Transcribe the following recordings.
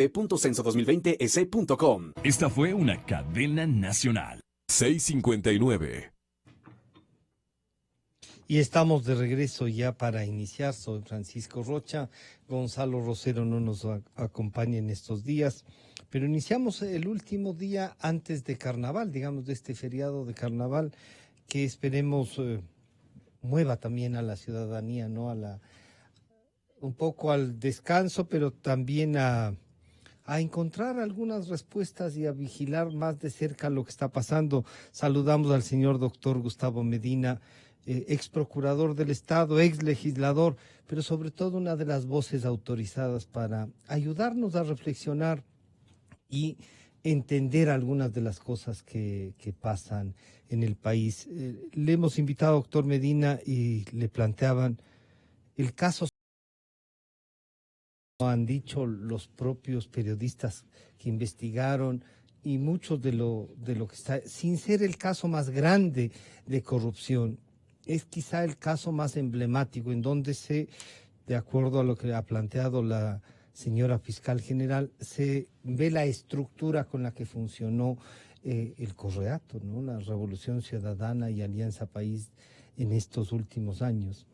www.censo2020ec.com. Esta fue una cadena nacional. 6:59. Y estamos de regreso ya para iniciar. Soy Francisco Rocha. Gonzalo Rosero no nos acompaña en estos días, pero iniciamos el último día antes de Carnaval, digamos, de este feriado de Carnaval, que esperemos mueva también a la ciudadanía, ¿no? Un poco al descanso, pero también a encontrar algunas respuestas y a vigilar más de cerca lo que está pasando. Saludamos al señor doctor Gustavo Medina, ex procurador del Estado, ex legislador, pero sobre todo una de las voces autorizadas para ayudarnos a reflexionar y entender algunas de las cosas que pasan en el país. Le hemos invitado, doctor Medina, y le planteaban el caso. Han dicho los propios periodistas que investigaron y muchos de lo que está, sin ser el caso más grande de corrupción, es quizá el caso más emblemático en donde de acuerdo a lo que ha planteado la señora fiscal general, se ve la estructura con la que funcionó el Correato, ¿no? La Revolución Ciudadana y Alianza País en estos últimos años.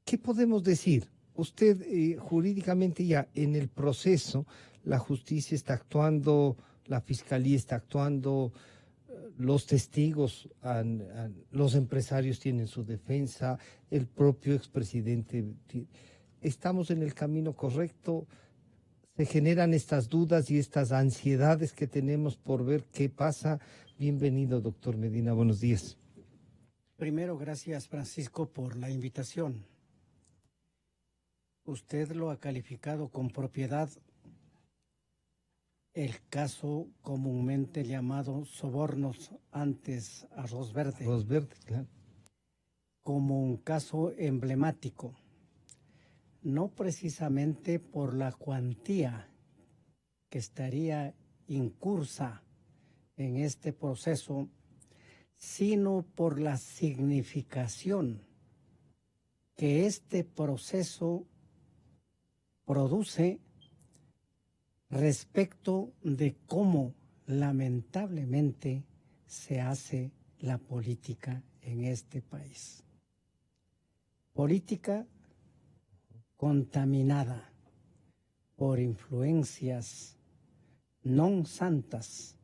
¿Qué podemos decir? Usted jurídicamente ya en el proceso, la justicia está actuando, la fiscalía está actuando, los testigos, los empresarios tienen su defensa, el propio expresidente. ¿Estamos en el camino correcto? ¿Se generan estas dudas y estas ansiedades que tenemos por ver qué pasa? Bienvenido, doctor Medina, buenos días. Primero, gracias, Francisco, por la invitación. Usted lo ha calificado con propiedad, el caso comúnmente llamado sobornos, antes arroz verde. Arroz verde, claro. Como un caso emblemático, no precisamente por la cuantía que estaría incursa en este proceso, sino por la significación que este proceso produce respecto de cómo lamentablemente se hace la política en este país. Política contaminada por influencias non santas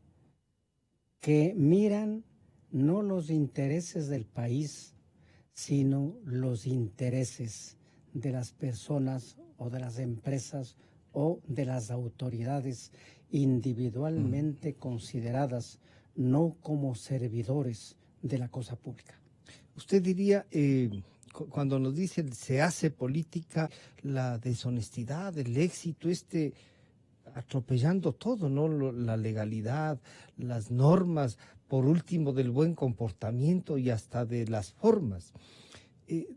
que miran no los intereses del país, sino los intereses de las personas o de las empresas o de las autoridades individualmente consideradas no como servidores de la cosa pública. Usted diría, cuando nos dicen se hace política, la deshonestidad, el éxito, atropellando todo, ¿no? La legalidad, las normas, por último del buen comportamiento y hasta de las formas.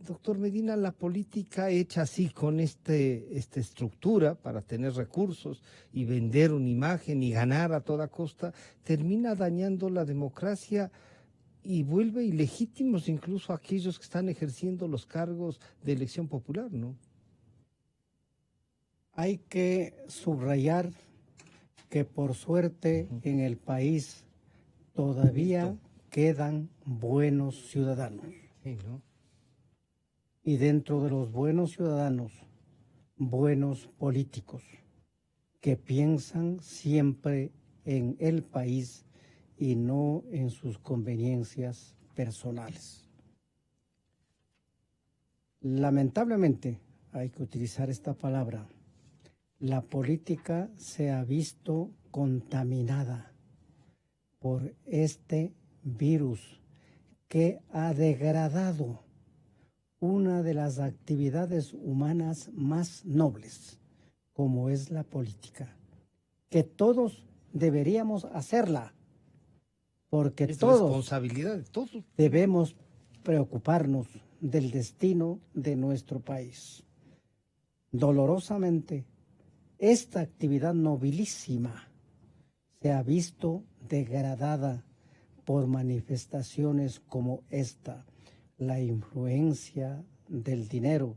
Doctor Medina, la política hecha así con esta estructura para tener recursos y vender una imagen y ganar a toda costa, termina dañando la democracia y vuelve ilegítimos incluso a aquellos que están ejerciendo los cargos de elección popular, ¿no? Hay que subrayar que por suerte en el país todavía quedan buenos ciudadanos. Sí, ¿no? Y dentro de los buenos ciudadanos, buenos políticos que piensan siempre en el país y no en sus conveniencias personales. Lamentablemente, hay que utilizar esta palabra, la política se ha visto contaminada por este virus que ha degradado una de las actividades humanas más nobles, como es la política, que todos deberíamos hacerla, porque todos responsabilidad de todos debemos preocuparnos del destino de nuestro país. Dolorosamente, esta actividad nobilísima se ha visto degradada por manifestaciones como esta, la influencia del dinero,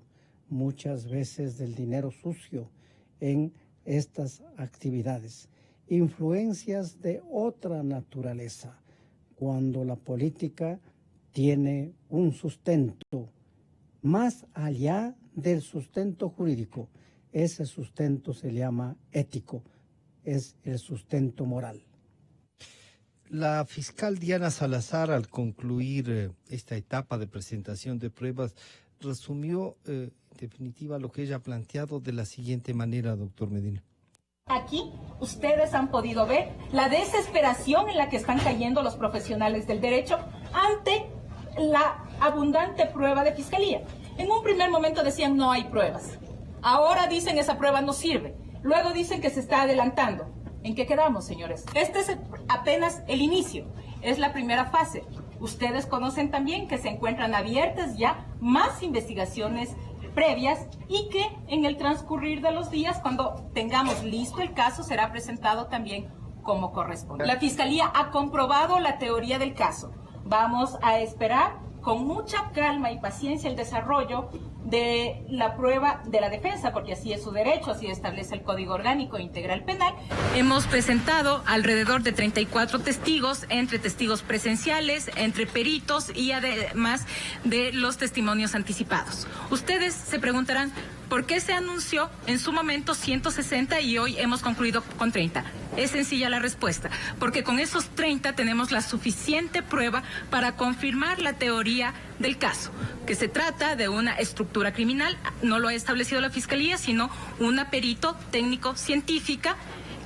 muchas veces del dinero sucio, en estas actividades. Influencias de otra naturaleza, cuando la política tiene un sustento más allá del sustento jurídico. Ese sustento se llama ético, es el sustento moral. La fiscal Diana Salazar, al concluir esta etapa de presentación de pruebas, resumió en definitiva lo que ella ha planteado de la siguiente manera, doctor Medina. Aquí ustedes han podido ver la desesperación en la que están cayendo los profesionales del derecho ante la abundante prueba de fiscalía. En un primer momento decían no hay pruebas. Ahora dicen esa prueba no sirve. Luego dicen que se está adelantando. ¿En qué quedamos, señores? Este es apenas el inicio. Es la primera fase. Ustedes conocen también que se encuentran abiertas ya más investigaciones previas y que en el transcurrir de los días, cuando tengamos listo el caso, será presentado también como corresponde. La Fiscalía ha comprobado la teoría del caso. Vamos a esperar con mucha calma y paciencia el desarrollo de la prueba de la defensa, porque así es su derecho, así establece el Código Orgánico Integral Penal. Hemos presentado alrededor de 34 testigos, entre testigos presenciales, entre peritos y además de los testimonios anticipados. Ustedes se preguntarán, ¿por qué se anunció en su momento 160 y hoy hemos concluido con 30? Es sencilla la respuesta, porque con esos 30 tenemos la suficiente prueba para confirmar la teoría del caso, que se trata de una estructura criminal, no lo ha establecido la Fiscalía, sino una perito técnico científica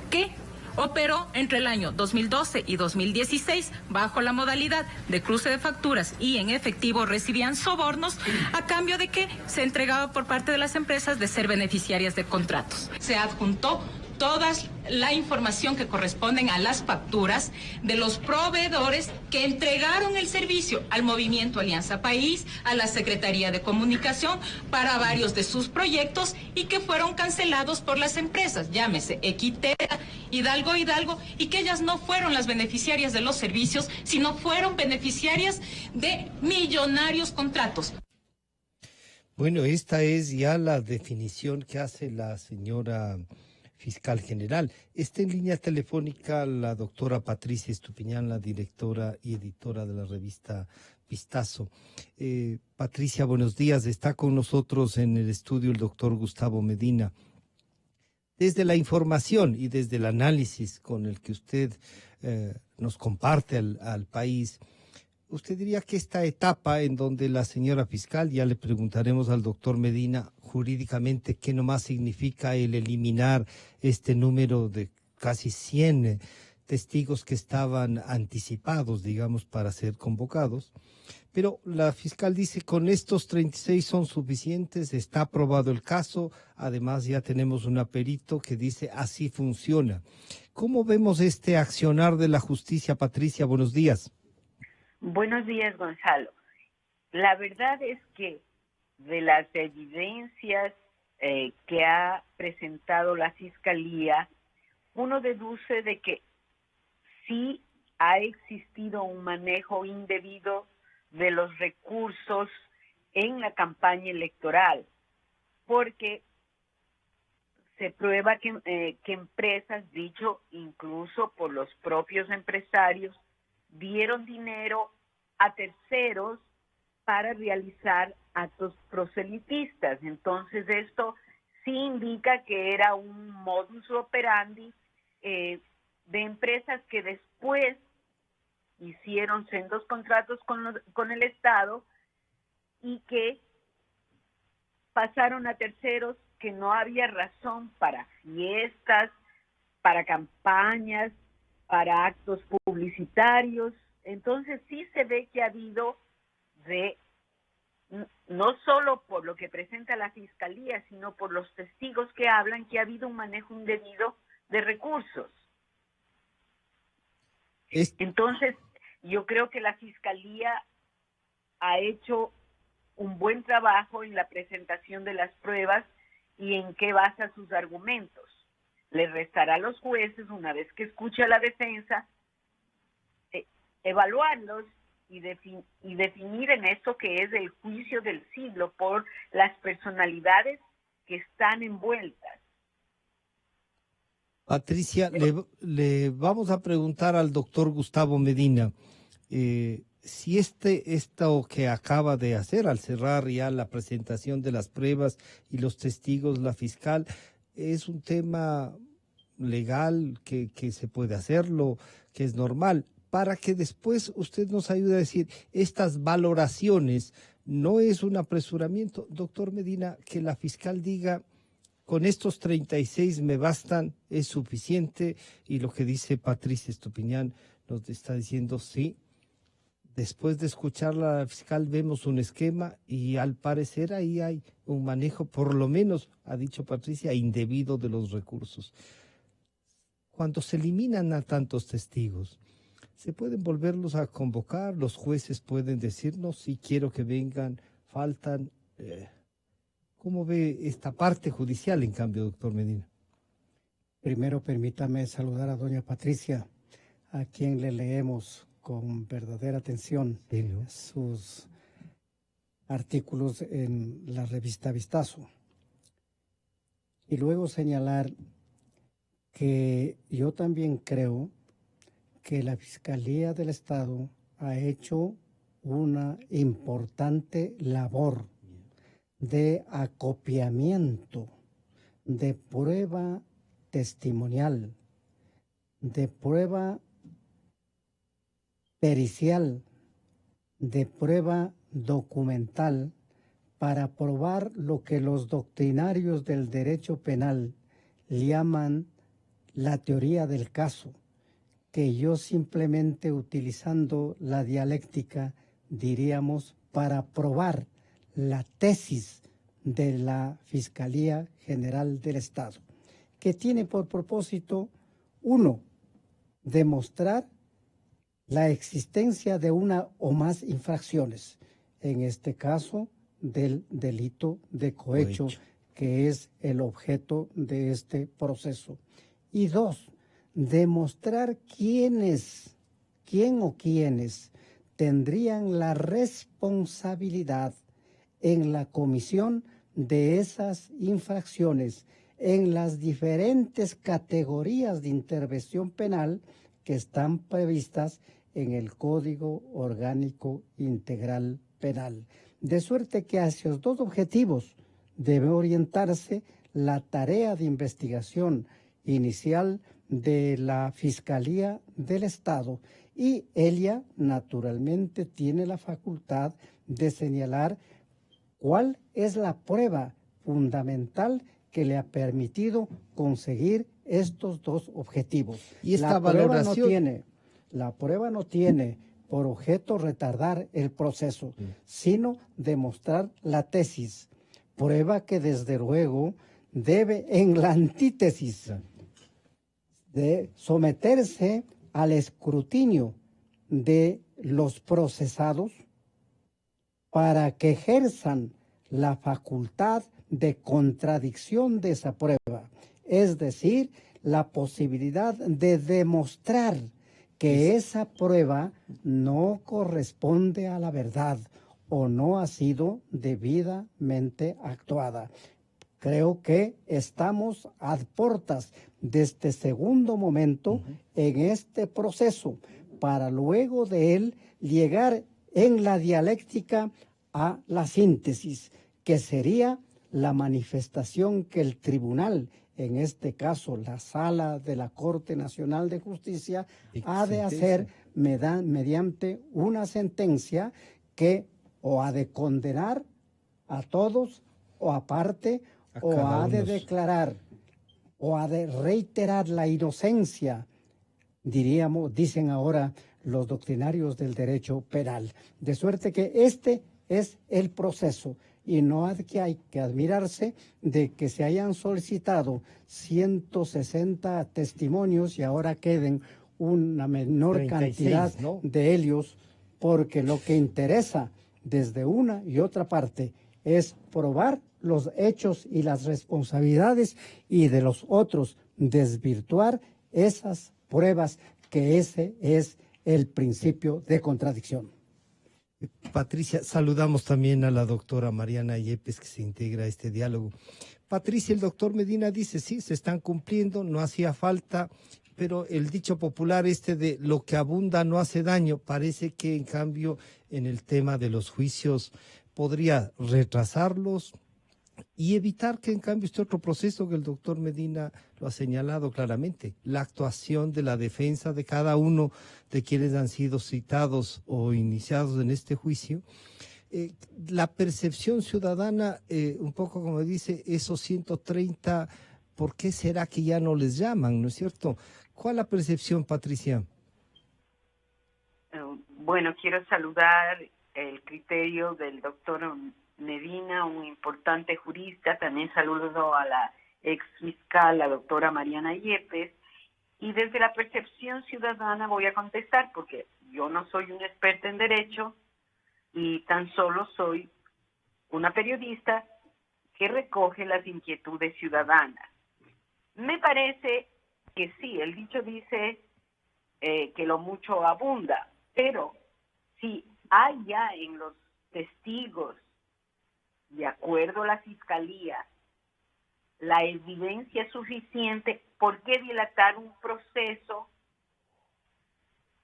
que operó entre el año 2012 y 2016 bajo la modalidad de cruce de facturas y en efectivo recibían sobornos a cambio de que se entregaba por parte de las empresas de ser beneficiarias de contratos. Se adjuntó toda la información que corresponden a las facturas de los proveedores que entregaron el servicio al Movimiento Alianza País, a la Secretaría de Comunicación, para varios de sus proyectos y que fueron cancelados por las empresas, llámese Equitera, Hidalgo, y que ellas no fueron las beneficiarias de los servicios, sino fueron beneficiarias de millonarios contratos. Bueno, esta es ya la definición que hace la señora fiscal general. Está en línea telefónica la doctora Patricia Estupiñán, la directora y editora de la revista Vistazo. Patricia, buenos días. Está con nosotros en el estudio el doctor Gustavo Medina. Desde la información y desde el análisis con el que usted nos comparte al país, ¿usted diría que esta etapa en donde la señora fiscal, ya le preguntaremos al doctor Medina jurídicamente qué nomás significa el eliminar este número de casi 100 testigos que estaban anticipados, digamos, para ser convocados? Pero la fiscal dice, con estos 36 son suficientes, está aprobado el caso, además ya tenemos un perito que dice así funciona. ¿Cómo vemos este accionar de la justicia, Patricia? Buenos días. Buenos días, Gonzalo. La verdad es que de las evidencias que ha presentado la Fiscalía, uno deduce de que sí ha existido un manejo indebido de los recursos en la campaña electoral, porque se prueba que empresas, dicho incluso por los propios empresarios, dieron dinero a terceros para realizar actos proselitistas. Entonces esto sí indica que era un modus operandi de empresas que después hicieron sendos contratos con el Estado y que pasaron a terceros, que no había razón para fiestas, para campañas, para actos publicitarios. Entonces sí se ve que ha habido no solo por lo que presenta la Fiscalía, sino por los testigos que hablan, que ha habido un manejo indebido de recursos. Entonces, yo creo que la Fiscalía ha hecho un buen trabajo en la presentación de las pruebas y en qué basa sus argumentos. Le restará a los jueces, una vez que escuche a la defensa, evaluarlos y definir en esto que es el juicio del siglo por las personalidades que están envueltas. Patricia, le vamos a preguntar al doctor Gustavo Medina si esto que acaba de hacer al cerrar ya la presentación de las pruebas y los testigos, la fiscal, es un tema legal que se puede hacerlo, que es normal, para que después usted nos ayude a decir estas valoraciones. No es un apresuramiento, doctor Medina, que la fiscal diga con estos 36 me bastan, es suficiente, y lo que dice Patricia Estupiñán nos está diciendo sí. Después de escucharla a la fiscal vemos un esquema y al parecer ahí hay un manejo, por lo menos, ha dicho Patricia, indebido de los recursos. Cuando se eliminan a tantos testigos, se pueden volverlos a convocar, los jueces pueden decirnos si quiero que vengan, faltan. ¿Cómo ve esta parte judicial, en cambio, doctor Medina? Primero permítame saludar a doña Patricia, a quien le leemos con verdadera atención sus artículos en la revista Vistazo. Y luego señalar que yo también creo que la Fiscalía del Estado ha hecho una importante labor de acopiamiento de prueba testimonial, de prueba pericial, de prueba documental, para probar lo que los doctrinarios del derecho penal llaman la teoría del caso, que yo simplemente utilizando la dialéctica diríamos para probar la tesis de la Fiscalía General del Estado, que tiene por propósito, uno, demostrar la existencia de una o más infracciones, en este caso del delito de cohecho, que es el objeto de este proceso. Y dos, demostrar quién o quiénes tendrían la responsabilidad en la comisión de esas infracciones en las diferentes categorías de intervención penal que están previstas en el Código Orgánico Integral Penal. De suerte que hacia los dos objetivos debe orientarse la tarea de investigación inicial de la Fiscalía del Estado, y ella naturalmente tiene la facultad de señalar cuál es la prueba fundamental que le ha permitido conseguir estos dos objetivos. Y esta valoración la prueba no tiene por objeto retardar el proceso, sino demostrar la tesis, prueba que desde luego debe en la antítesis de someterse al escrutinio de los procesados para que ejerzan la facultad de contradicción de esa prueba, es decir, la posibilidad de demostrar que esa prueba no corresponde a la verdad o no ha sido debidamente actuada. Creo que estamos a puertas de este segundo momento en este proceso, para luego de él llegar en la dialéctica a la síntesis, que sería la manifestación que el tribunal, en este caso la Sala de la Corte Nacional de Justicia, ha de hacer mediante una sentencia que o ha de condenar a todos o aparte, o ha de declarar o ha de reiterar la inocencia, dicen ahora los doctrinarios del derecho penal. De suerte que este es el proceso, y no hay que admirarse de que se hayan solicitado 160 testimonios y ahora queden una menor 36, cantidad, ¿no?, de ellos, porque lo que interesa desde una y otra parte es probar los hechos y las responsabilidades, y de los otros desvirtuar esas pruebas, que ese es el principio de contradicción. Patricia, saludamos también a la doctora Mariana Yepes, que se integra a este diálogo. Patricia, el doctor Medina dice, sí, se están cumpliendo, no hacía falta, pero el dicho popular de lo que abunda no hace daño, parece que en cambio en el tema de los juicios podría retrasarlos y evitar que en cambio este otro proceso que el doctor Medina lo ha señalado claramente, la actuación de la defensa de cada uno de quienes han sido citados o iniciados en este juicio. La percepción ciudadana, un poco como dice, esos 130, ¿por qué será que ya no les llaman, no es cierto? ¿Cuál es la percepción, Patricia? Bueno, quiero saludar el criterio del doctor Medina, un importante jurista. También saludo a la ex fiscal, la doctora Mariana Yepes. Y desde la percepción ciudadana voy a contestar, porque yo no soy una experta en derecho y tan solo soy una periodista que recoge las inquietudes ciudadanas. Me parece que sí, el dicho dice que lo mucho abunda, pero si hay ya en los testigos, de acuerdo a la Fiscalía, la evidencia suficiente, ¿por qué dilatar un proceso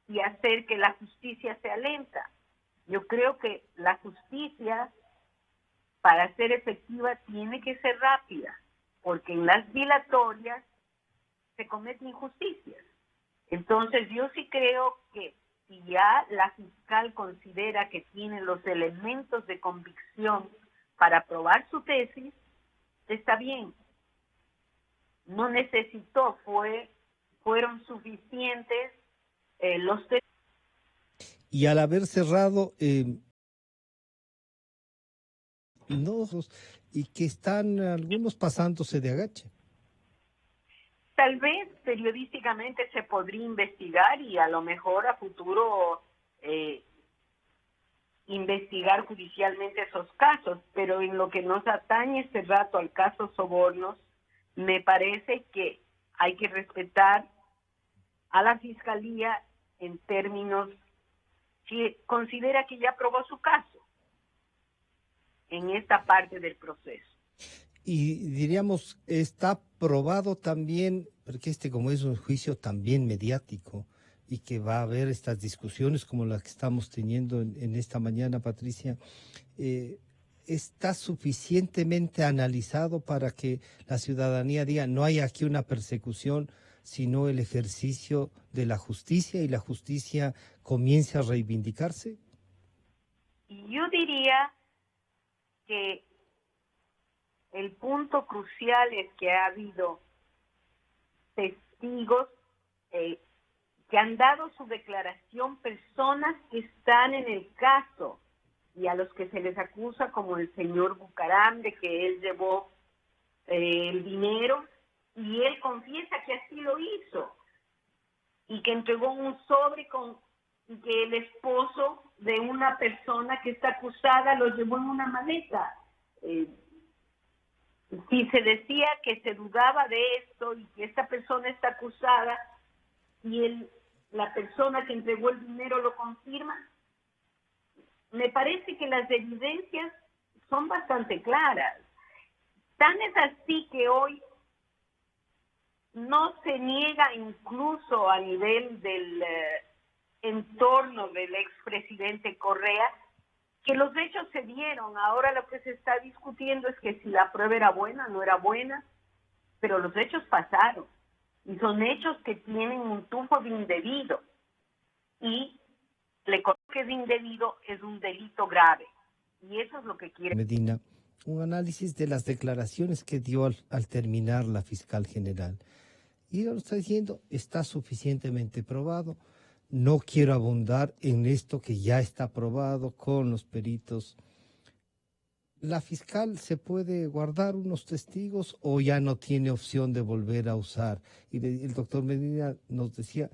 y hacer que la justicia sea lenta? Yo creo que la justicia, para ser efectiva, tiene que ser rápida, porque en las dilatorias se cometen injusticias. Entonces, yo sí creo que si ya la fiscal considera que tiene los elementos de convicción para probar su tesis, está bien. No necesitó, fueron suficientes los testigos. Y al haber cerrado, no, y que están algunos pasándose de agache. Tal vez periodísticamente se podría investigar y a lo mejor a futuro investigar judicialmente esos casos, pero en lo que nos atañe este rato al caso Sobornos, me parece que hay que respetar a la Fiscalía en términos que considera que ya probó su caso en esta parte del proceso. Y diríamos, está probado también, porque como es un juicio también mediático y que va a haber estas discusiones como las que estamos teniendo en esta mañana, Patricia, ¿está suficientemente analizado para que la ciudadanía diga no hay aquí una persecución, sino el ejercicio de la justicia y la justicia comience a reivindicarse? Yo diría que el punto crucial es que ha habido testigos que han dado su declaración, personas que están en el caso y a los que se les acusa, como el señor Bucaram, de que él llevó el dinero, y él confiesa que así lo hizo y que entregó un sobre y que el esposo de una persona que está acusada lo llevó en una maleta. Si se decía que se dudaba de esto y que esta persona está acusada y la persona que entregó el dinero lo confirma, me parece que las evidencias son bastante claras. Tan es así que hoy no se niega, incluso a nivel del entorno del expresidente Correa, que los hechos se dieron. Ahora lo que se está discutiendo es que si la prueba era buena, no era buena, pero los hechos pasaron. Y son hechos que tienen un tufo de indebido. Y que es indebido es un delito grave. Y eso es lo que quiere Medina, un análisis de las declaraciones que dio al terminar la fiscal general. Y lo está diciendo, está suficientemente probado. No quiero abundar en esto que ya está probado con los peritos. ¿La fiscal se puede guardar unos testigos o ya no tiene opción de volver a usar? Y el doctor Medina nos decía,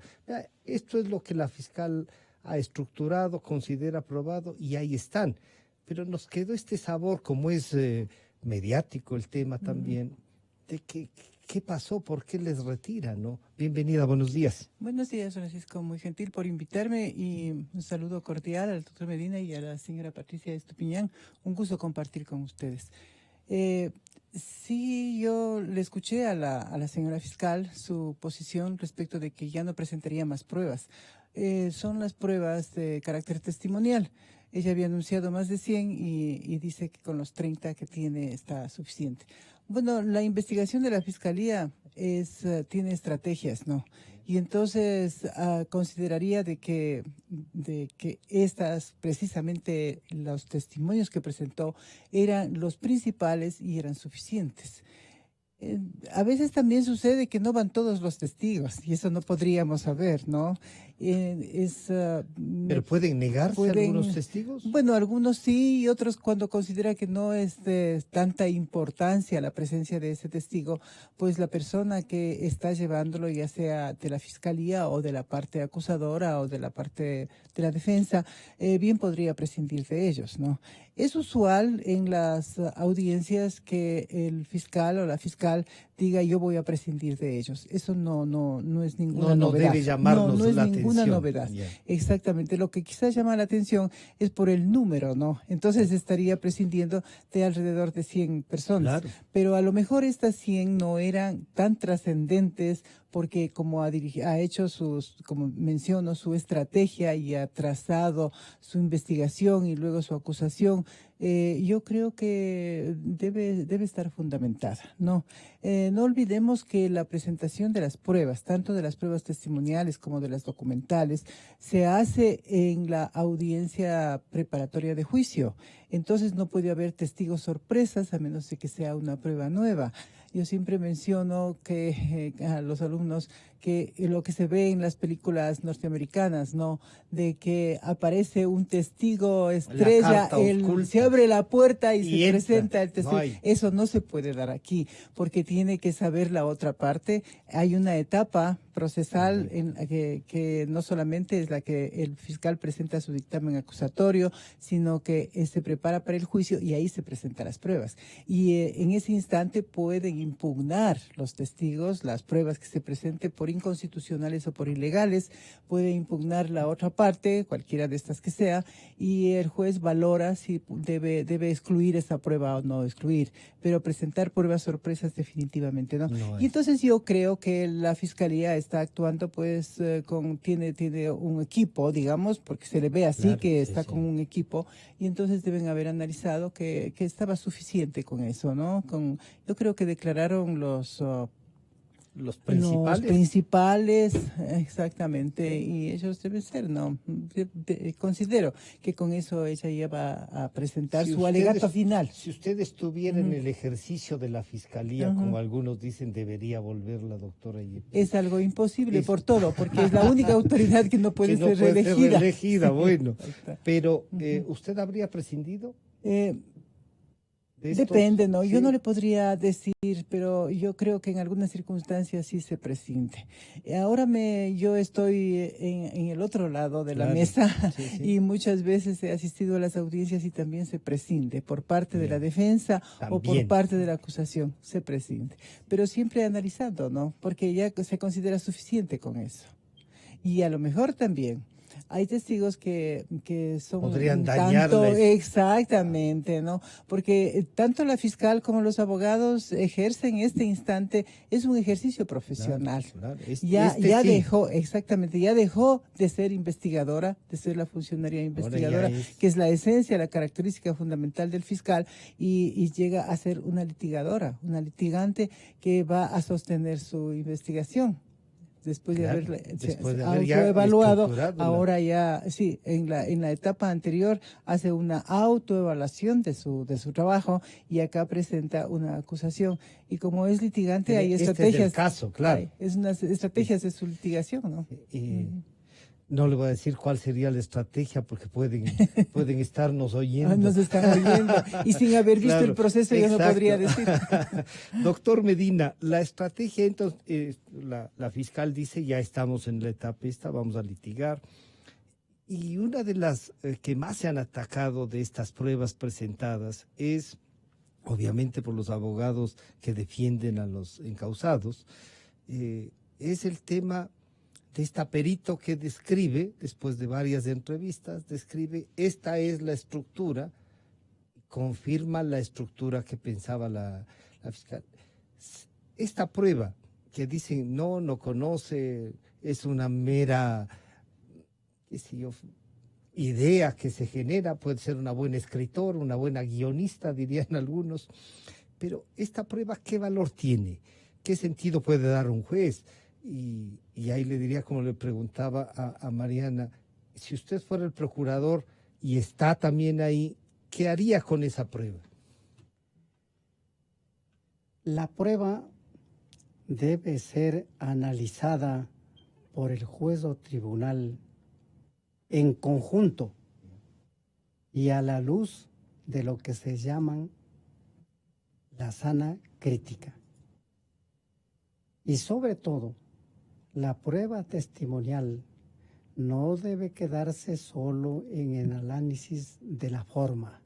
esto es lo que la fiscal ha estructurado, considera probado y ahí están. Pero nos quedó este sabor, como es mediático el tema también, de qué pasó, por qué les retiran, ¿no? Bienvenida, buenos días. Buenos días, Francisco, muy gentil por invitarme y un saludo cordial al doctor Medina y a la señora Patricia Estupiñán. Un gusto compartir con ustedes. Sí, yo le escuché a la señora fiscal su posición respecto de que ya no presentaría más pruebas. Son las pruebas de carácter testimonial. Ella había anunciado más de 100 y dice que con los 30 que tiene está suficiente. Bueno, la investigación de la fiscalía tiene estrategias, ¿no? Y entonces consideraría de que estas, precisamente los testimonios que presentó, eran los principales y eran suficientes. A veces también sucede que no van todos los testigos y eso no podríamos saber, ¿no? ¿Pero pueden negarse algunos testigos? Bueno, algunos sí y otros cuando considera que no es de tanta importancia la presencia de ese testigo, pues la persona que está llevándolo, ya sea de la fiscalía o de la parte acusadora o de la parte de la defensa, bien podría prescindir de ellos, ¿no? Es usual en las audiencias que el fiscal o la fiscal diga yo voy a prescindir de ellos. Eso no es ninguna No novedad. debe llamarnos no es la ninguna atención. novedad. Ya. Exactamente. Lo que quizás llama la atención es por el número, ¿no? Entonces estaría prescindiendo de alrededor de 100 personas. Claro. Pero a lo mejor estas 100 no eran tan trascendentes porque como ha hecho como menciono, su estrategia y ha trazado su investigación y luego su acusación, yo creo que debe estar fundamentada, ¿no? No olvidemos que la presentación de las pruebas, tanto de las pruebas testimoniales como de las documentales, se hace en la audiencia preparatoria de juicio. Entonces no puede haber testigos sorpresas a menos de que sea una prueba nueva. Yo siempre menciono que a los alumnos que lo que se ve en las películas norteamericanas, ¿no? De que aparece un testigo estrella, se abre la puerta y se entra. presenta el testigo. No hay. Eso no se puede dar aquí, porque tiene que saber la otra parte. Hay una etapa procesal en la que no solamente es la que el fiscal presenta su dictamen acusatorio, sino que se prepara para el juicio y ahí se presentan las pruebas. Y en ese instante pueden impugnar los testigos, las pruebas que se presenten por inconstitucionales o por ilegales, puede impugnar la otra parte, cualquiera de estas que sea, y el juez valora si debe excluir esa prueba o no excluir, pero presentar pruebas sorpresas definitivamente no. No Y entonces yo creo que la fiscalía está actuando pues tiene un equipo, digamos, porque se le ve así, Claro, que sí, está sí. con un equipo, y entonces deben haber analizado que estaba suficiente con eso, ¿no? Yo creo que declararon los Los principales. Los principales, exactamente, y ellos deben ser, ¿no? Considero que con eso ella ya va a presentar Si su usted alegato es- final. Si usted estuviera en el ejercicio de la fiscalía, como algunos dicen, debería volver la doctora Yepes. Es algo imposible Es- por todo, porque es la única autoridad que no puede Que no ser puede reelegida. reelegida, bueno. Ahí está. Pero, ¿usted habría prescindido Eh, de estos? Depende, ¿no? Yo Sí. no le podría decir, pero yo creo que en algunas circunstancias sí se prescinde. Ahora yo estoy en el otro lado de la Claro, mesa sí, sí. y muchas veces he asistido a las audiencias y también se prescinde por parte de la defensa o por También. parte de la acusación, se prescinde. Pero siempre analizando, ¿no? Porque ya se considera suficiente con eso. Y a lo mejor también hay testigos que son Podrían un dañarles. exactamente, ¿no? Porque tanto la fiscal como los abogados ejercen este instante, es un ejercicio profesional. Claro, claro. Ya Este sí. dejó, exactamente, ya dejó de ser investigadora, de ser la funcionaria investigadora, es- que es la esencia, la característica fundamental del fiscal, y llega a ser una litigadora, una litigante que va a sostener su investigación. Después de Claro, haber, después de haber ya autoevaluado, estructurado la- ahora ya, sí, en la etapa anterior hace una autoevaluación de su trabajo y acá presenta una acusación. Y como es litigante, hay Este es el estrategias. caso, claro. Es unas estrategias de su litigación, ¿no? Y no le voy a decir cuál sería la estrategia porque pueden estarnos oyendo. Nos están oyendo. Y sin haber visto Claro, el proceso, yo no exacto. podría decir. Doctor Medina, la estrategia, entonces, la fiscal dice, ya estamos en la etapa esta, vamos a litigar. Y una de las que más se han atacado de estas pruebas presentadas es, obviamente por los abogados que defienden a los encausados, es el tema de esta perito que describe, después de varias entrevistas, describe esta es la estructura, confirma la estructura que pensaba la fiscal. Esta prueba que dicen no conoce, es una mera, qué sé yo, idea que se genera, puede ser una buena escritora, una buena guionista, dirían algunos, pero esta prueba, ¿qué valor tiene? ¿Qué sentido puede dar un juez? Y ahí le diría, como le preguntaba a Mariana, si usted fuera el procurador y está también ahí, ¿qué haría con esa prueba? La prueba debe ser analizada por el juez o tribunal en conjunto y a la luz de lo que se llaman la sana crítica. Y sobre todo, la prueba testimonial no debe quedarse solo en el análisis de la forma,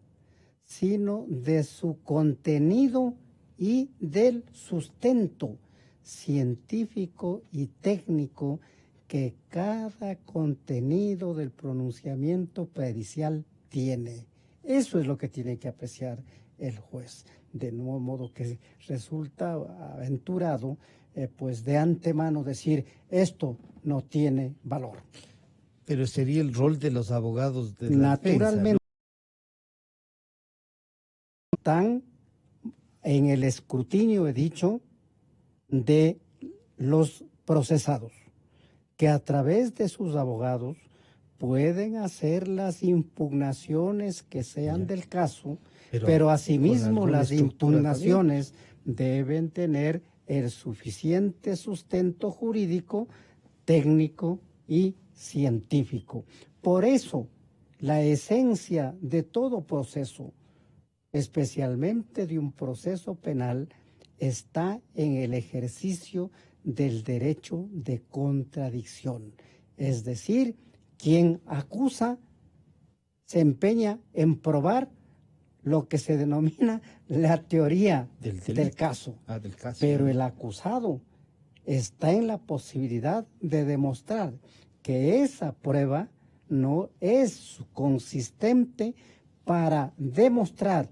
sino de su contenido y del sustento científico y técnico que cada contenido del pronunciamiento pericial tiene. Eso es lo que tiene que apreciar el juez. De nuevo modo que resulta aventurado, pues de antemano decir, esto no tiene valor. Pero sería el rol de los abogados de la Naturalmente, defensa, ¿no? Están en el escrutinio, he dicho, de los procesados, que a través de sus abogados pueden hacer las impugnaciones que sean del caso, pero asimismo con las estructura impugnaciones deben tener el suficiente sustento jurídico, técnico y científico. Por eso, la esencia de todo proceso, especialmente de un proceso penal, está en el ejercicio del derecho de contradicción. Es decir, quien acusa se empeña en probar lo que se denomina la teoría del caso. Del caso. Pero el acusado está en la posibilidad de demostrar que esa prueba no es consistente para demostrar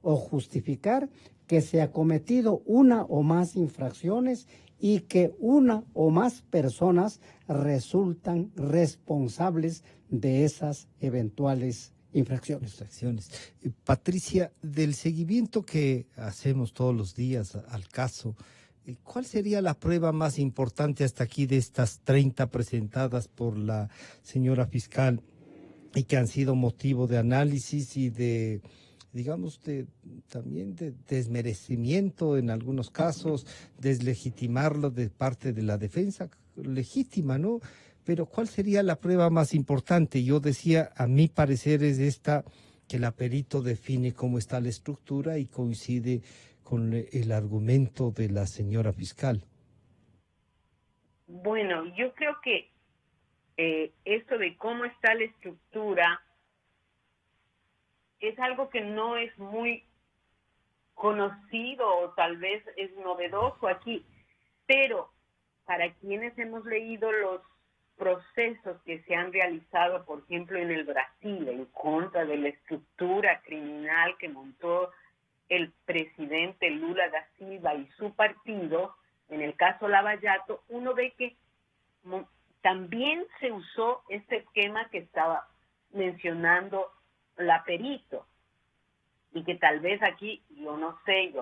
o justificar que se ha cometido una o más infracciones y que una o más personas resultan responsables de esas eventuales infracciones. Patricia, del seguimiento que hacemos todos los días al caso, ¿cuál sería la prueba más importante hasta aquí de estas 30 presentadas por la señora fiscal y que han sido motivo de análisis y de, digamos, también de desmerecimiento en algunos casos, deslegitimarlo de parte de la defensa legítima, ¿no? Pero ¿cuál sería la prueba más importante? Yo decía, a mi parecer es esta, que el perito define cómo está la estructura y coincide con el argumento de la señora fiscal. Bueno, yo creo que esto de cómo está la estructura es algo que no es muy conocido o tal vez es novedoso aquí, pero para quienes hemos leído los procesos que se han realizado, por ejemplo, en el Brasil, en contra de la estructura criminal que montó el presidente Lula da Silva y su partido, en el caso Lava Jato, uno ve que también se usó este esquema que estaba mencionando la perito, y que tal vez aquí, yo no sé,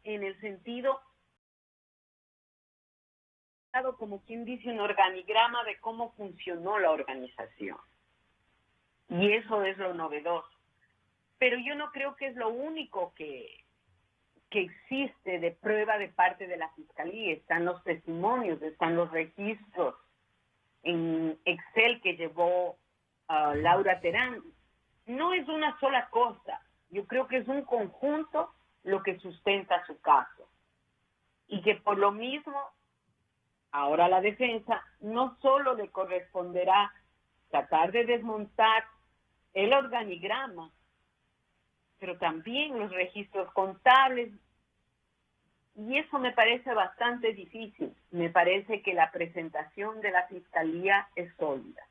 en el sentido, como quien dice, un organigrama de cómo funcionó la organización. Y eso es lo novedoso. Pero yo no creo que es lo único que existe de prueba de parte de la Fiscalía. Están los testimonios, están los registros en Excel que llevó Laura Terán. No es una sola cosa. Yo creo que es un conjunto lo que sustenta su caso. Y que por lo mismo, ahora a la defensa no solo le corresponderá tratar de desmontar el organigrama, pero también los registros contables, Y eso me parece bastante difícil. Me parece que la presentación de la Fiscalía es sólida.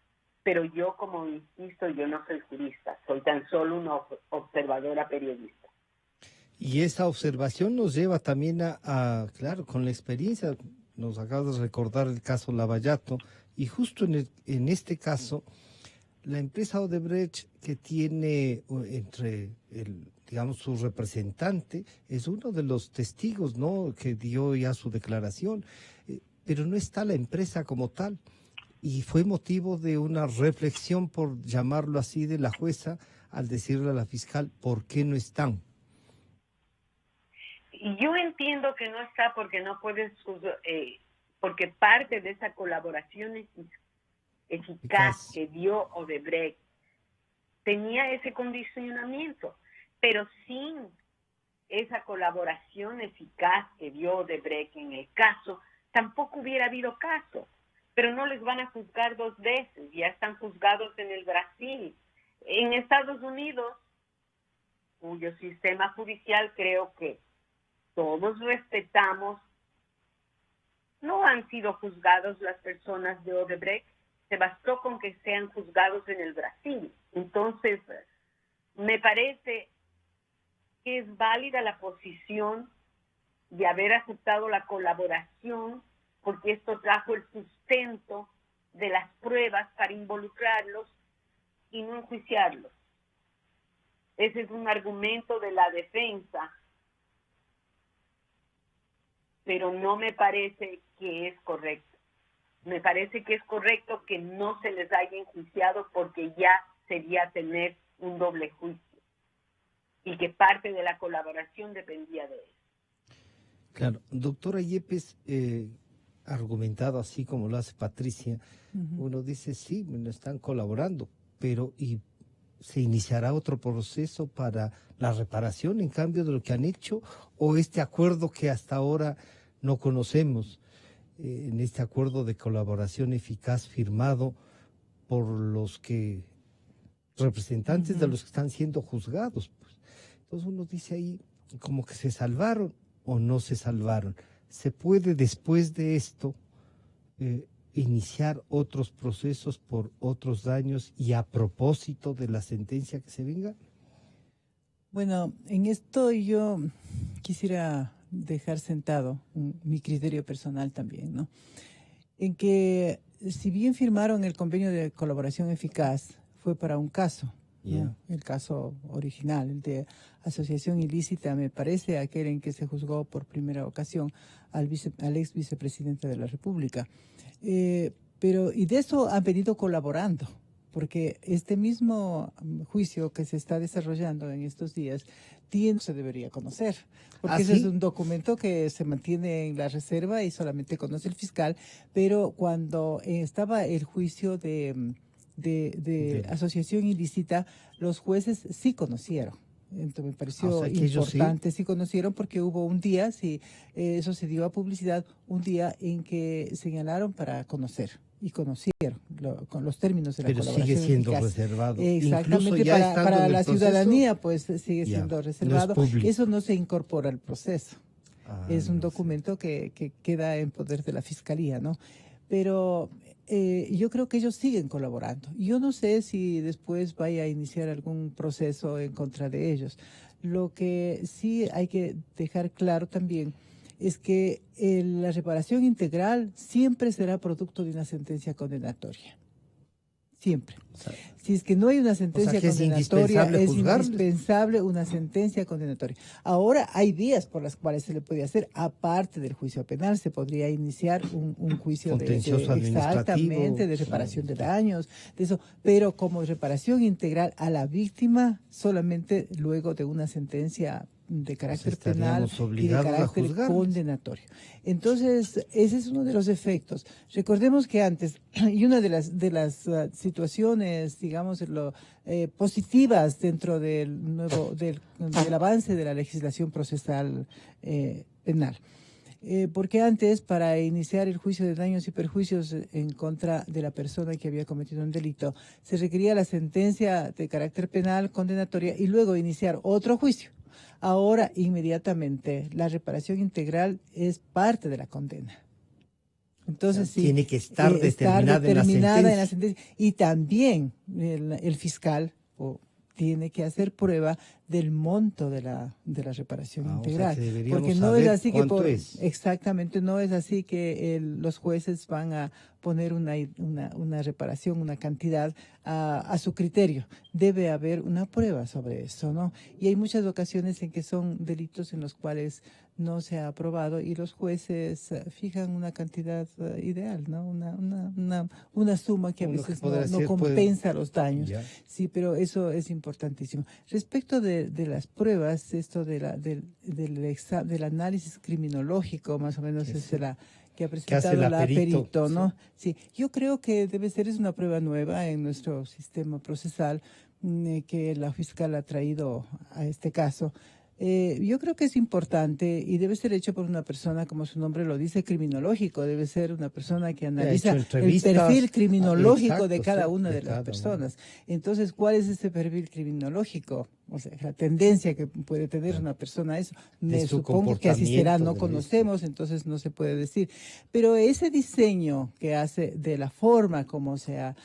Pero yo, como insisto, yo no soy jurista, soy tan solo una observadora periodista. Y esa observación nos lleva también claro, con la experiencia, nos acabas de recordar el caso Lavallato, y justo en este caso, la empresa Odebrecht, que tiene digamos, su representante, es uno de los testigos, ¿no?, que dio ya su declaración, pero no está la empresa como tal. Y fue motivo de una reflexión, por llamarlo así, de la jueza al decirle a la fiscal, ¿por qué no están? Y yo entiendo que no está porque no puedes, porque parte de esa colaboración eficaz que dio Odebrecht tenía ese condicionamiento, pero sin esa colaboración eficaz que dio Odebrecht en el caso, tampoco hubiera habido caso. Pero no les van a juzgar 2 veces, ya están juzgados en el Brasil. En Estados Unidos, cuyo sistema judicial creo que todos respetamos, no han sido juzgados las personas de Odebrecht, se bastó con que sean juzgados en el Brasil. Entonces, me parece que es válida la posición de haber aceptado la colaboración, porque esto trajo el sustento de las pruebas para involucrarlos y no enjuiciarlos. Ese es un argumento de la defensa, pero no me parece que es correcto. Me parece que es correcto que no se les haya enjuiciado, porque ya sería tener un doble juicio y que parte de la colaboración dependía de eso. Claro, doctora Yepes, argumentado así como lo hace Patricia, uno dice, sí, bueno, están colaborando, pero ¿y se iniciará otro proceso para la reparación en cambio de lo que han hecho, o este acuerdo que hasta ahora no conocemos, en este acuerdo de colaboración eficaz firmado por los representantes de los que están siendo juzgados? Pues, entonces uno dice ahí, como que se salvaron o no se salvaron. ¿Se puede después de esto iniciar otros procesos por otros daños y a propósito de la sentencia que se venga? Bueno, en esto yo quisiera dejar sentado mi criterio personal también, ¿no? En que si bien firmaron el convenio de colaboración eficaz, fue para un caso, ¿no? El caso original, el de asociación ilícita, me parece aquel en que se juzgó por primera ocasión al ex vicepresidente de la República. Pero y de eso han venido colaborando, porque este mismo juicio que se está desarrollando en estos días se debería conocer, porque ese es un documento que se mantiene en la reserva y solamente conoce el fiscal, pero cuando estaba el juicio de asociación ilícita, los jueces sí conocieron. Entonces me pareció importante, sí conocieron, porque hubo un día, eso se dio a publicidad, un día en que señalaron para conocer. Y conocieron con los términos de la colaboración. Pero sigue siendo eficaz. reservado. Exactamente, para la ciudadanía pues sigue siendo reservado. No eso no se incorpora al proceso. Es un documento que queda en poder de la Fiscalía, ¿no? Pero yo creo que ellos siguen colaborando. Yo no sé si después vaya a iniciar algún proceso en contra de ellos. Lo que sí hay que dejar claro también es que la reparación integral siempre será producto de una sentencia condenatoria. Siempre. Si es que no hay una sentencia condenatoria, es indispensable una sentencia condenatoria. Ahora hay vías por las cuales se le puede hacer, aparte del juicio penal, se podría iniciar un juicio exactamente de reparación de daños, de eso, pero como reparación integral a la víctima solamente luego de una sentencia de carácter penal y de carácter condenatorio. Entonces, ese es uno de los efectos. Recordemos que antes, y una de las situaciones, digamos, positivas dentro del avance de la legislación procesal penal, porque antes, para iniciar el juicio de daños y perjuicios en contra de la persona que había cometido un delito, se requería la sentencia de carácter penal condenatoria y luego iniciar otro juicio Ahora, inmediatamente, la reparación integral es parte de la condena. Entonces, sí, tiene que estar determinada en la sentencia. Y también el fiscal tiene que hacer prueba del monto de la reparación O sea, integral. que deberíamos Porque no es saber así que cuánto es. exactamente, no es así que los jueces van a poner una reparación, una cantidad a su criterio. Debe haber una prueba sobre eso, ¿no? Y hay muchas ocasiones en que son delitos en los cuales no se ha aprobado y los jueces fijan una cantidad ideal, ¿no? Una suma que a Uno veces que podrá no decir, compensa los daños. Ya. Sí, pero eso es importantísimo. Respecto de las pruebas, esto del análisis criminológico, más o menos Sí, es sí. la que ha hace presentado la la perito, perito, ¿no? Sí, yo creo que debe ser, es una prueba nueva en nuestro sistema procesal que la fiscal ha traído a este caso. Yo creo que es importante y debe ser hecho por una persona, como su nombre lo dice, criminológico. Debe ser una persona que analiza hecho el entrevistas, perfil criminológico de exacto, cada sí, una de de las cada personas. Entonces, ¿cuál es ese perfil criminológico? O sea, la tendencia que puede tener una persona a eso. Me su supongo que así será, comportamiento, no de conocemos, entonces no se puede decir. Pero ese diseño que hace de la forma como se ha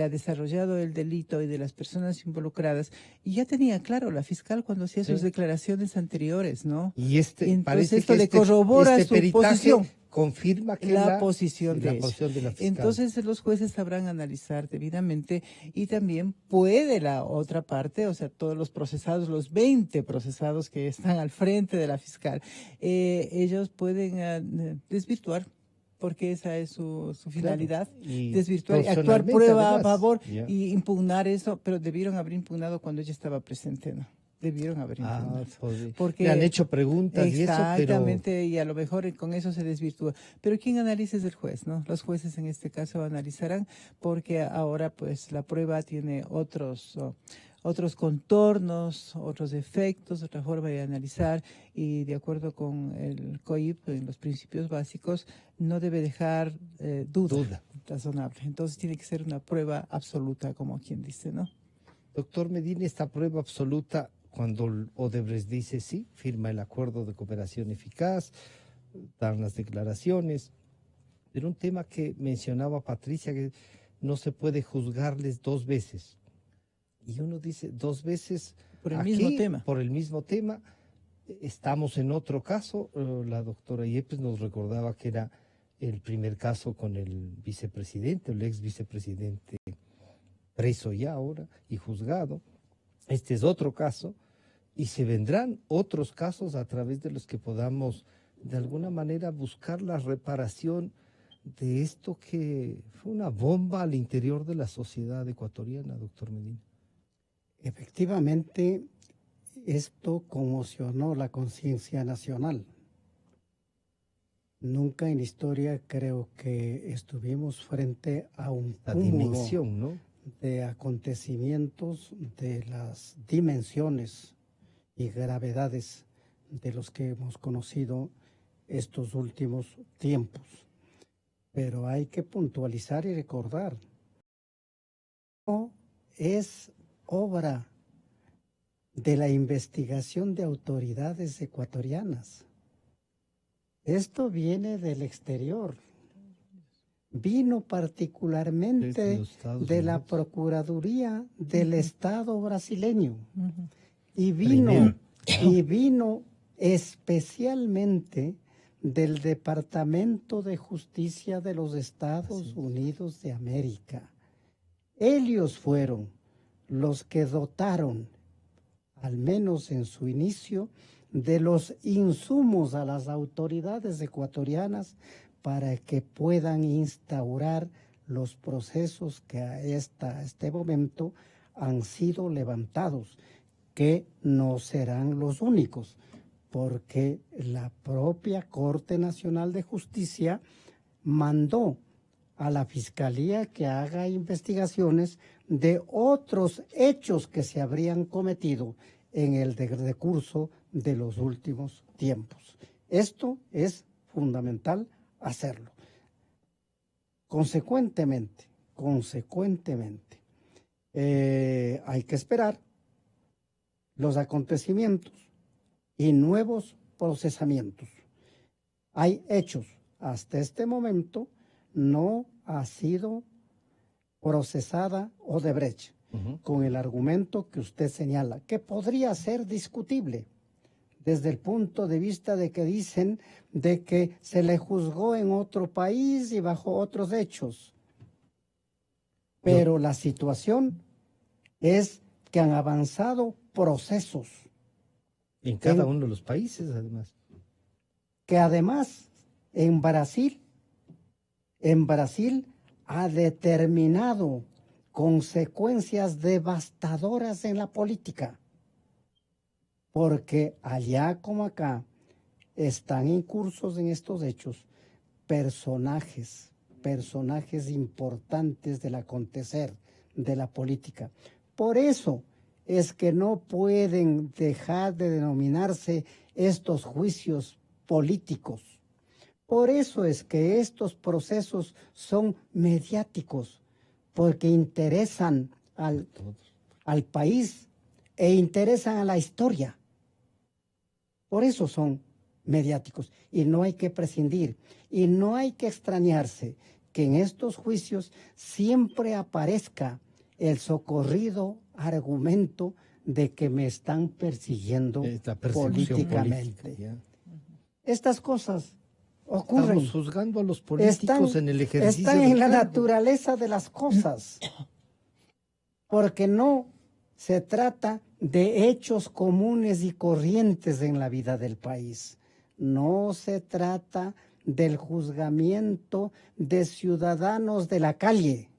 desarrollado el delito y de las personas involucradas, y ya tenía claro la fiscal cuando hacía sus Sí. declaraciones anteriores, ¿no? Y Entonces parece esto que le corrobora su peritaje posición. confirma que La posición sí, de la ella. posición de la fiscal. Entonces los jueces sabrán analizar debidamente y también puede la otra parte, o sea, todos los procesados, los 20 procesados que están al frente de la fiscal, ellos pueden desvirtuar, porque esa es su finalidad, y desvirtuar y actuar profesionalmente, prueba a además. favor Ya. y impugnar eso, pero debieron haber impugnado cuando ella estaba presente, ¿no? Debieron haber impugnado. Porque le han hecho preguntas y eso, pero exactamente, y a lo mejor con eso se desvirtúa. Pero quien analiza es el juez, ¿no? Los jueces en este caso analizarán porque ahora pues la prueba tiene otros contornos, otros efectos, otra forma de analizar y de acuerdo con el COIP, en los principios básicos, no debe dejar duda razonable. Entonces tiene que ser una prueba absoluta, como quien dice, ¿no? doctor Medina, esta prueba absoluta, cuando Odebrecht dice sí, firma el acuerdo de cooperación eficaz, dan las declaraciones, pero un tema que mencionaba Patricia, que no se puede juzgarles dos veces. Y uno dice, dos veces por el aquí, mismo tema. Por el mismo tema. Estamos en otro caso, la doctora Yepes nos recordaba que era el primer caso con el vicepresidente, el ex vicepresidente preso ya ahora y juzgado. Este es otro caso y se vendrán otros casos a través de los que podamos de alguna manera buscar la reparación de esto que fue una bomba al interior de la sociedad ecuatoriana, doctor Medina. Efectivamente, esto conmocionó la conciencia nacional. Nunca en la historia creo que estuvimos frente a un cúmulo, ¿no?, de acontecimientos de las dimensiones y gravedades de los que hemos conocido estos últimos tiempos. Pero hay que puntualizar y recordar, no es obra de la investigación de autoridades ecuatorianas. Esto viene del exterior. Vino particularmente de la Procuraduría del Estado brasileño. Y vino especialmente del Departamento de Justicia de los Estados Unidos de América. Ellos fueron los que dotaron, al menos en su inicio, de los insumos a las autoridades ecuatorianas para que puedan instaurar los procesos que hasta este momento han sido levantados, que no serán los únicos, porque la propia Corte Nacional de Justicia mandó a la Fiscalía que haga investigaciones de otros hechos que se habrían cometido en el decurso de los últimos tiempos. Esto es fundamental hacerlo. Consecuentemente, hay que esperar los acontecimientos y nuevos procesamientos. Hay hechos. Hasta este momento no ha sido procesada Odebrecht, con el argumento que usted señala, que podría ser discutible desde el punto de vista de que dicen de que se le juzgó en otro país y bajo otros hechos. Pero la situación es que han avanzado procesos. En cada uno de los países, además. Que además en Brasil ha determinado consecuencias devastadoras en la política, porque allá como acá están incursos en estos hechos personajes importantes del acontecer de la política. Por eso es que no pueden dejar de denominarse estos juicios políticos. Por eso es que estos procesos son mediáticos, porque interesan al país e interesan a la historia. Por eso son mediáticos y no hay que prescindir y no hay que extrañarse que en estos juicios siempre aparezca el socorrido argumento de que me están persiguiendo políticamente. Política, estas cosas ocurren. Estamos juzgando a los políticos en el ejercicio. Están en la naturaleza de las cosas, porque no se trata de hechos comunes y corrientes en la vida del país. No se trata del juzgamiento de ciudadanos de la calle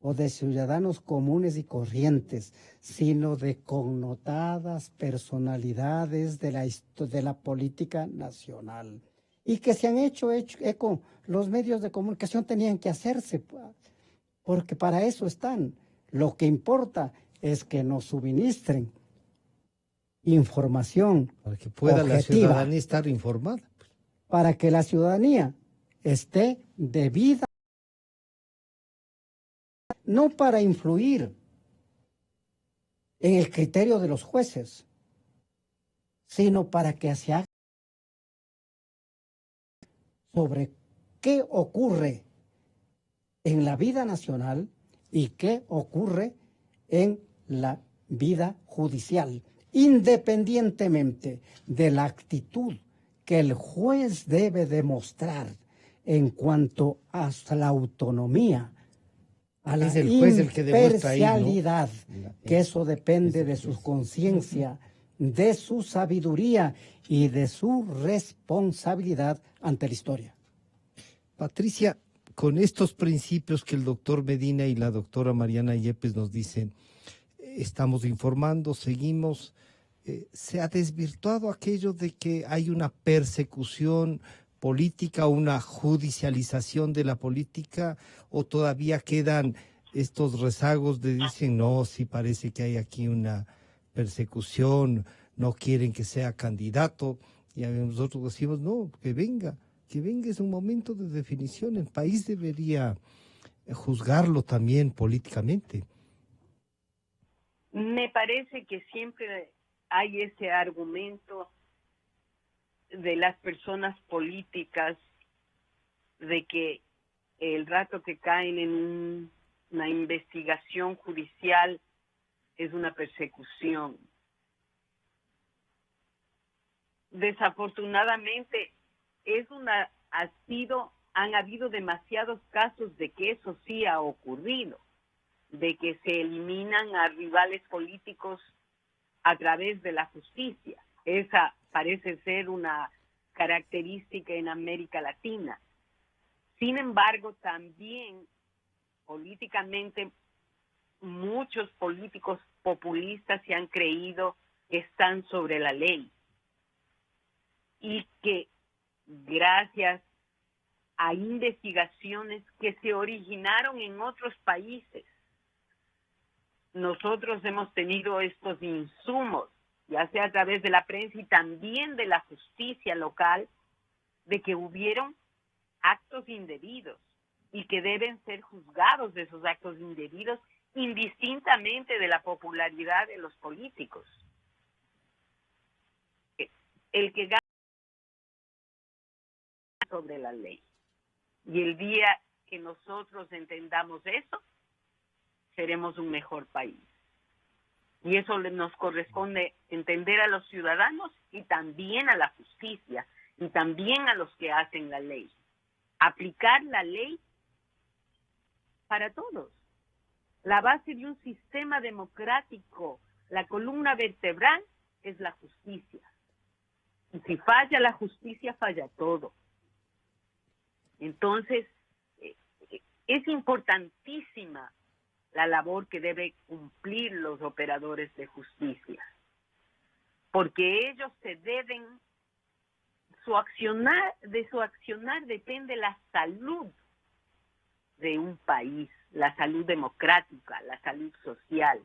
o de ciudadanos comunes y corrientes, sino de connotadas personalidades de la política nacional. Y que se han hecho eco, los medios de comunicación tenían que hacerse, porque para eso están. Lo que importa es que nos suministren información para que pueda objetiva, la ciudadanía estar informada. Para que la ciudadanía esté debida, no para influir en el criterio de los jueces, sino para que se haga sobre qué ocurre en la vida nacional y qué ocurre en la vida judicial, independientemente de la actitud que el juez debe demostrar en cuanto a la autonomía, a la imparcialidad, que eso depende de su conciencia, de su sabiduría y de su responsabilidad ante la historia. Patricia, con estos principios que el doctor Medina y la doctora Mariana Yepes nos dicen, estamos informando, seguimos, ¿se ha desvirtuado aquello de que hay una persecución política, una judicialización de la política, o todavía quedan estos rezagos de dicen, no, sí parece que hay aquí una persecución, no quieren que sea candidato, y nosotros decimos, no, que venga, es un momento de definición, el país debería juzgarlo también políticamente. Me parece que siempre hay ese argumento de las personas políticas de que el rato que caen en una investigación judicial es una persecución. Desafortunadamente han habido demasiados casos de que eso sí ha ocurrido, de que se eliminan a rivales políticos a través de la justicia. Esa parece ser una característica en América Latina. Sin embargo, también políticamente muchos políticos populistas se han creído que están sobre la ley y que gracias a investigaciones que se originaron en otros países, nosotros hemos tenido estos insumos, ya sea a través de la prensa y también de la justicia local, de que hubieron actos indebidos y que deben ser juzgados de esos actos indebidos indistintamente de la popularidad de los políticos. el que gana sobre la ley. Y el día que nosotros entendamos eso, seremos un mejor país. Y eso nos corresponde entender a los ciudadanos y también a la justicia y también a los que hacen la ley. Aplicar la ley para todos. La base de un sistema democrático, la columna vertebral es la justicia. Y si falla la justicia, falla todo. Entonces, es importantísima la labor que deben cumplir los operadores de justicia, porque ellos se deben, de su accionar depende la salud de un país, la salud democrática, la salud social.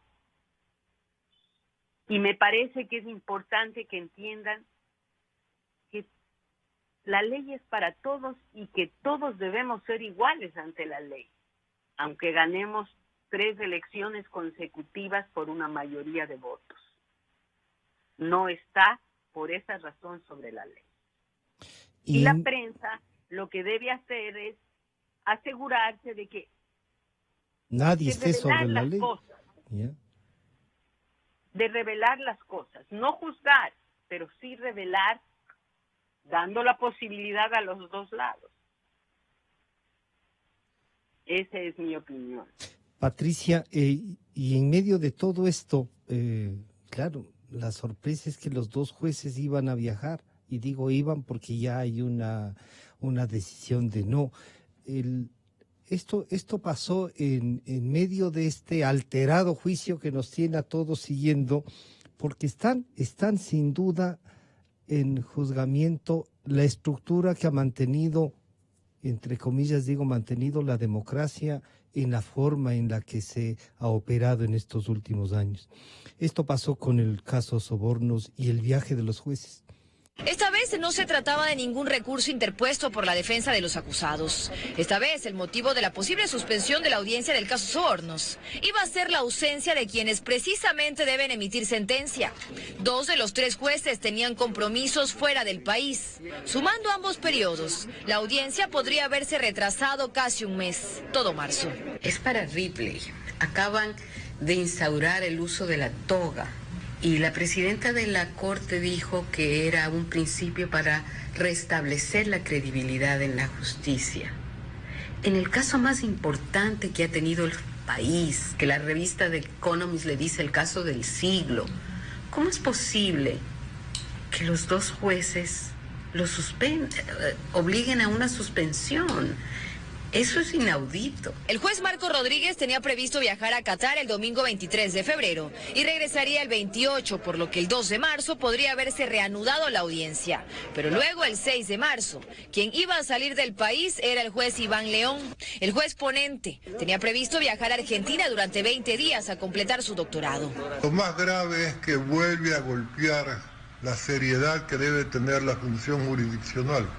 Y me parece que es importante que entiendan que la ley es para todos y que todos debemos ser iguales ante la ley, aunque ganemos 3 elecciones consecutivas por una mayoría de votos. No está por esa razón sobre la ley. Y la prensa lo que debe hacer es asegurarse de que nadie esté sobre la ley. De revelar las cosas, no juzgar, pero sí revelar, dando la posibilidad a los dos lados. Esa es mi opinión. Patricia, y en medio de todo esto, claro, la sorpresa es que los 2 jueces iban a viajar, y digo iban porque ya hay una decisión de no. Esto pasó en medio de este alterado juicio que nos tiene a todos siguiendo, porque están sin duda en juzgamiento la estructura que ha mantenido, entre comillas digo, mantenido la democracia en la forma en la que se ha operado en estos últimos años. Esto pasó con el caso Sobornos y el viaje de los jueces. Esta vez no se trataba de ningún recurso interpuesto por la defensa de los acusados. Esta vez el motivo de la posible suspensión de la audiencia del caso Sobornos iba a ser la ausencia de quienes precisamente deben emitir sentencia. 2 de los 3 jueces tenían compromisos fuera del país. Sumando ambos periodos, la audiencia podría haberse retrasado casi un mes, todo marzo. Es para Ripley. Acaban de instaurar el uso de la toga. Y la presidenta de la Corte dijo que era un principio para restablecer la credibilidad en la justicia. En el caso más importante que ha tenido el país, que la revista The Economist le dice el caso del siglo, ¿cómo es posible que los 2 jueces obliguen a una suspensión? Eso es inaudito. El juez Marco Rodríguez tenía previsto viajar a Qatar el domingo 23 de febrero y regresaría el 28, por lo que el 2 de marzo podría haberse reanudado la audiencia. Pero luego, el 6 de marzo, quien iba a salir del país era el juez Iván León. El juez ponente tenía previsto viajar a Argentina durante 20 días a completar su doctorado. Lo más grave es que vuelve a golpear la seriedad que debe tener la función jurisdiccional.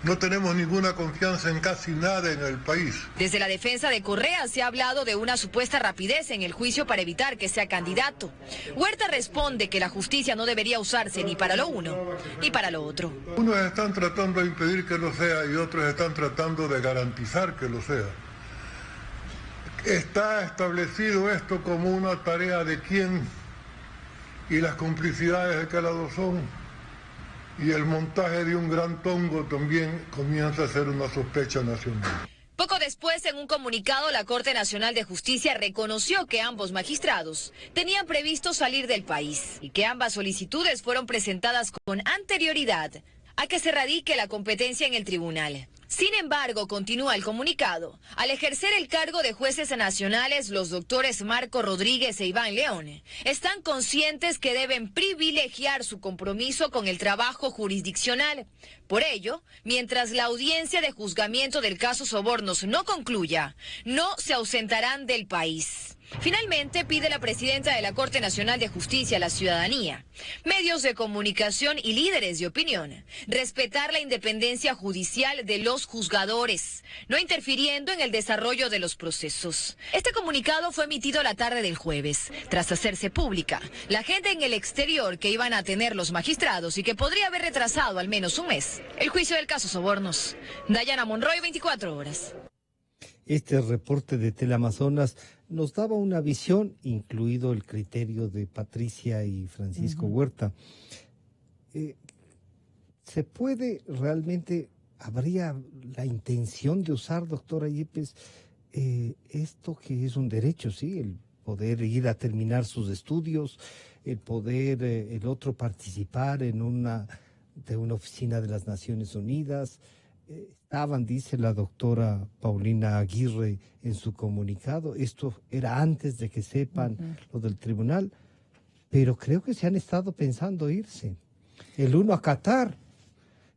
No tenemos ninguna confianza en casi nada en el país. Desde la defensa de Correa se ha hablado de una supuesta rapidez en el juicio para evitar que sea candidato. Huerta responde que la justicia no debería usarse ni para lo uno ni para lo otro. Unos están tratando de impedir que lo sea y otros están tratando de garantizar que lo sea. Está establecido esto como una tarea de quién y las complicidades de qué lado son. Y el montaje de un gran tongo también comienza a ser una sospecha nacional. Poco después, en un comunicado, la Corte Nacional de Justicia reconoció que ambos magistrados tenían previsto salir del país y que ambas solicitudes fueron presentadas con anterioridad a que se radique la competencia en el tribunal. Sin embargo, continúa el comunicado, al ejercer el cargo de jueces nacionales, los doctores Marco Rodríguez e Iván León están conscientes que deben privilegiar su compromiso con el trabajo jurisdiccional. Por ello, mientras la audiencia de juzgamiento del caso Sobornos no concluya, no se ausentarán del país. Finalmente, pide la presidenta de la Corte Nacional de Justicia a la ciudadanía, medios de comunicación y líderes de opinión, respetar la independencia judicial de los juzgadores, no interfiriendo en el desarrollo de los procesos. Este comunicado fue emitido la tarde del jueves, tras hacerse pública la agenda en el exterior que iban a tener los magistrados y que podría haber retrasado al menos un mes el juicio del caso Sobornos. Dayana Monroy, 24 horas. Este reporte de Teleamazonas nos daba una visión, incluido el criterio de Patricia y Francisco Huerta. ¿Se puede realmente, habría la intención de usar, doctora Yepes, esto que es un derecho, sí, el poder ir a terminar sus estudios, el poder, el otro participar en una oficina de las Naciones Unidas? Estaban, dice la doctora Paulina Aguirre en su comunicado, esto era antes de que sepan lo del tribunal, pero creo que se han estado pensando irse. El uno a Qatar,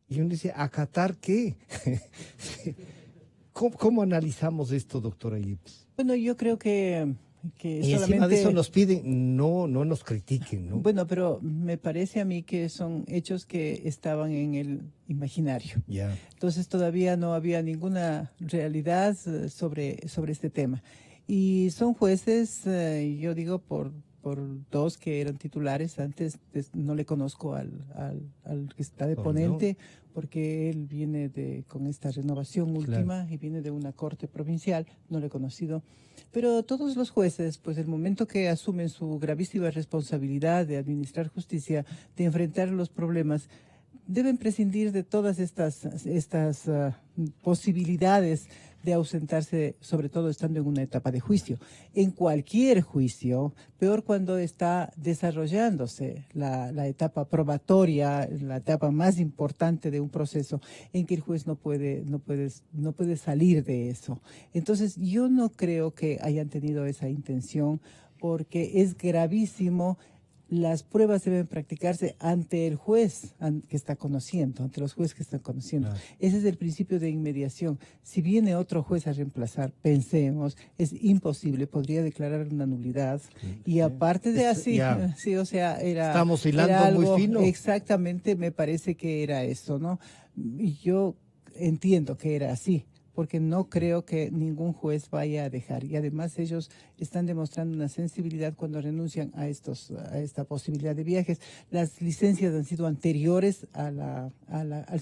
y uno dice, ¿a Qatar qué? ¿Cómo analizamos esto, doctora Yepes? Bueno, yo creo que y encima de eso nos piden, no nos critiquen, ¿no? Bueno, pero me parece a mí que son hechos que estaban en el imaginario. Ya. Entonces todavía no había ninguna realidad sobre este tema. Y son jueces, yo digo, por dos que eran titulares. Antes no le conozco al que está de ponente, porque él viene con esta renovación última, y viene de una corte provincial, no le he conocido. Pero todos los jueces, pues el momento que asumen su gravísima responsabilidad de administrar justicia, de enfrentar los problemas, deben prescindir de todas estas posibilidades de ausentarse, sobre todo estando en una etapa de juicio. En cualquier juicio, peor cuando está desarrollándose la etapa probatoria, la etapa más importante de un proceso, en que el juez no puede salir de eso. Entonces, yo no creo que hayan tenido esa intención, porque es gravísimo. Las pruebas deben practicarse ante el juez que está conociendo, ante los jueces que están conociendo. Ese es el principio de inmediación. Si viene otro juez a reemplazar, pensemos, es imposible, podría declarar una nulidad. Y aparte de así, sí, o sea, estamos hilando era algo, muy fino. Exactamente, me parece que era eso, ¿no? Y yo entiendo que era así, porque no creo que ningún juez vaya a dejar. Y además ellos están demostrando una sensibilidad cuando renuncian a esta posibilidad de viajes. Las licencias han sido anteriores al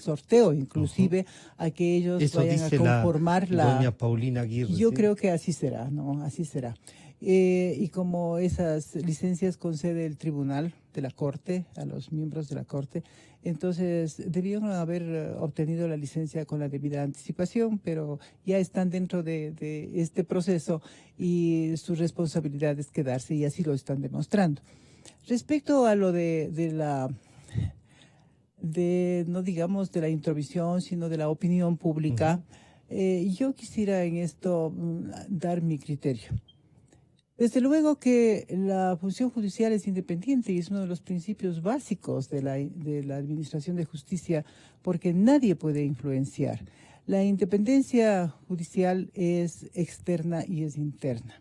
sorteo, inclusive a que ellos eso vayan a conformar doña Paulina Aguirre. Yo creo que así será, ¿no? Así será. Y como esas licencias concede el tribunal de la Corte a los miembros de la Corte, entonces debían haber obtenido la licencia con la debida anticipación, pero ya están dentro de este proceso y su responsabilidad es quedarse, y así lo están demostrando. Respecto a lo no digamos de la introvisión, sino de la opinión pública, yo quisiera en esto dar mi criterio. Desde luego que la función judicial es independiente y es uno de los principios básicos de la administración de justicia, porque nadie puede influenciar. La independencia judicial es externa y es interna.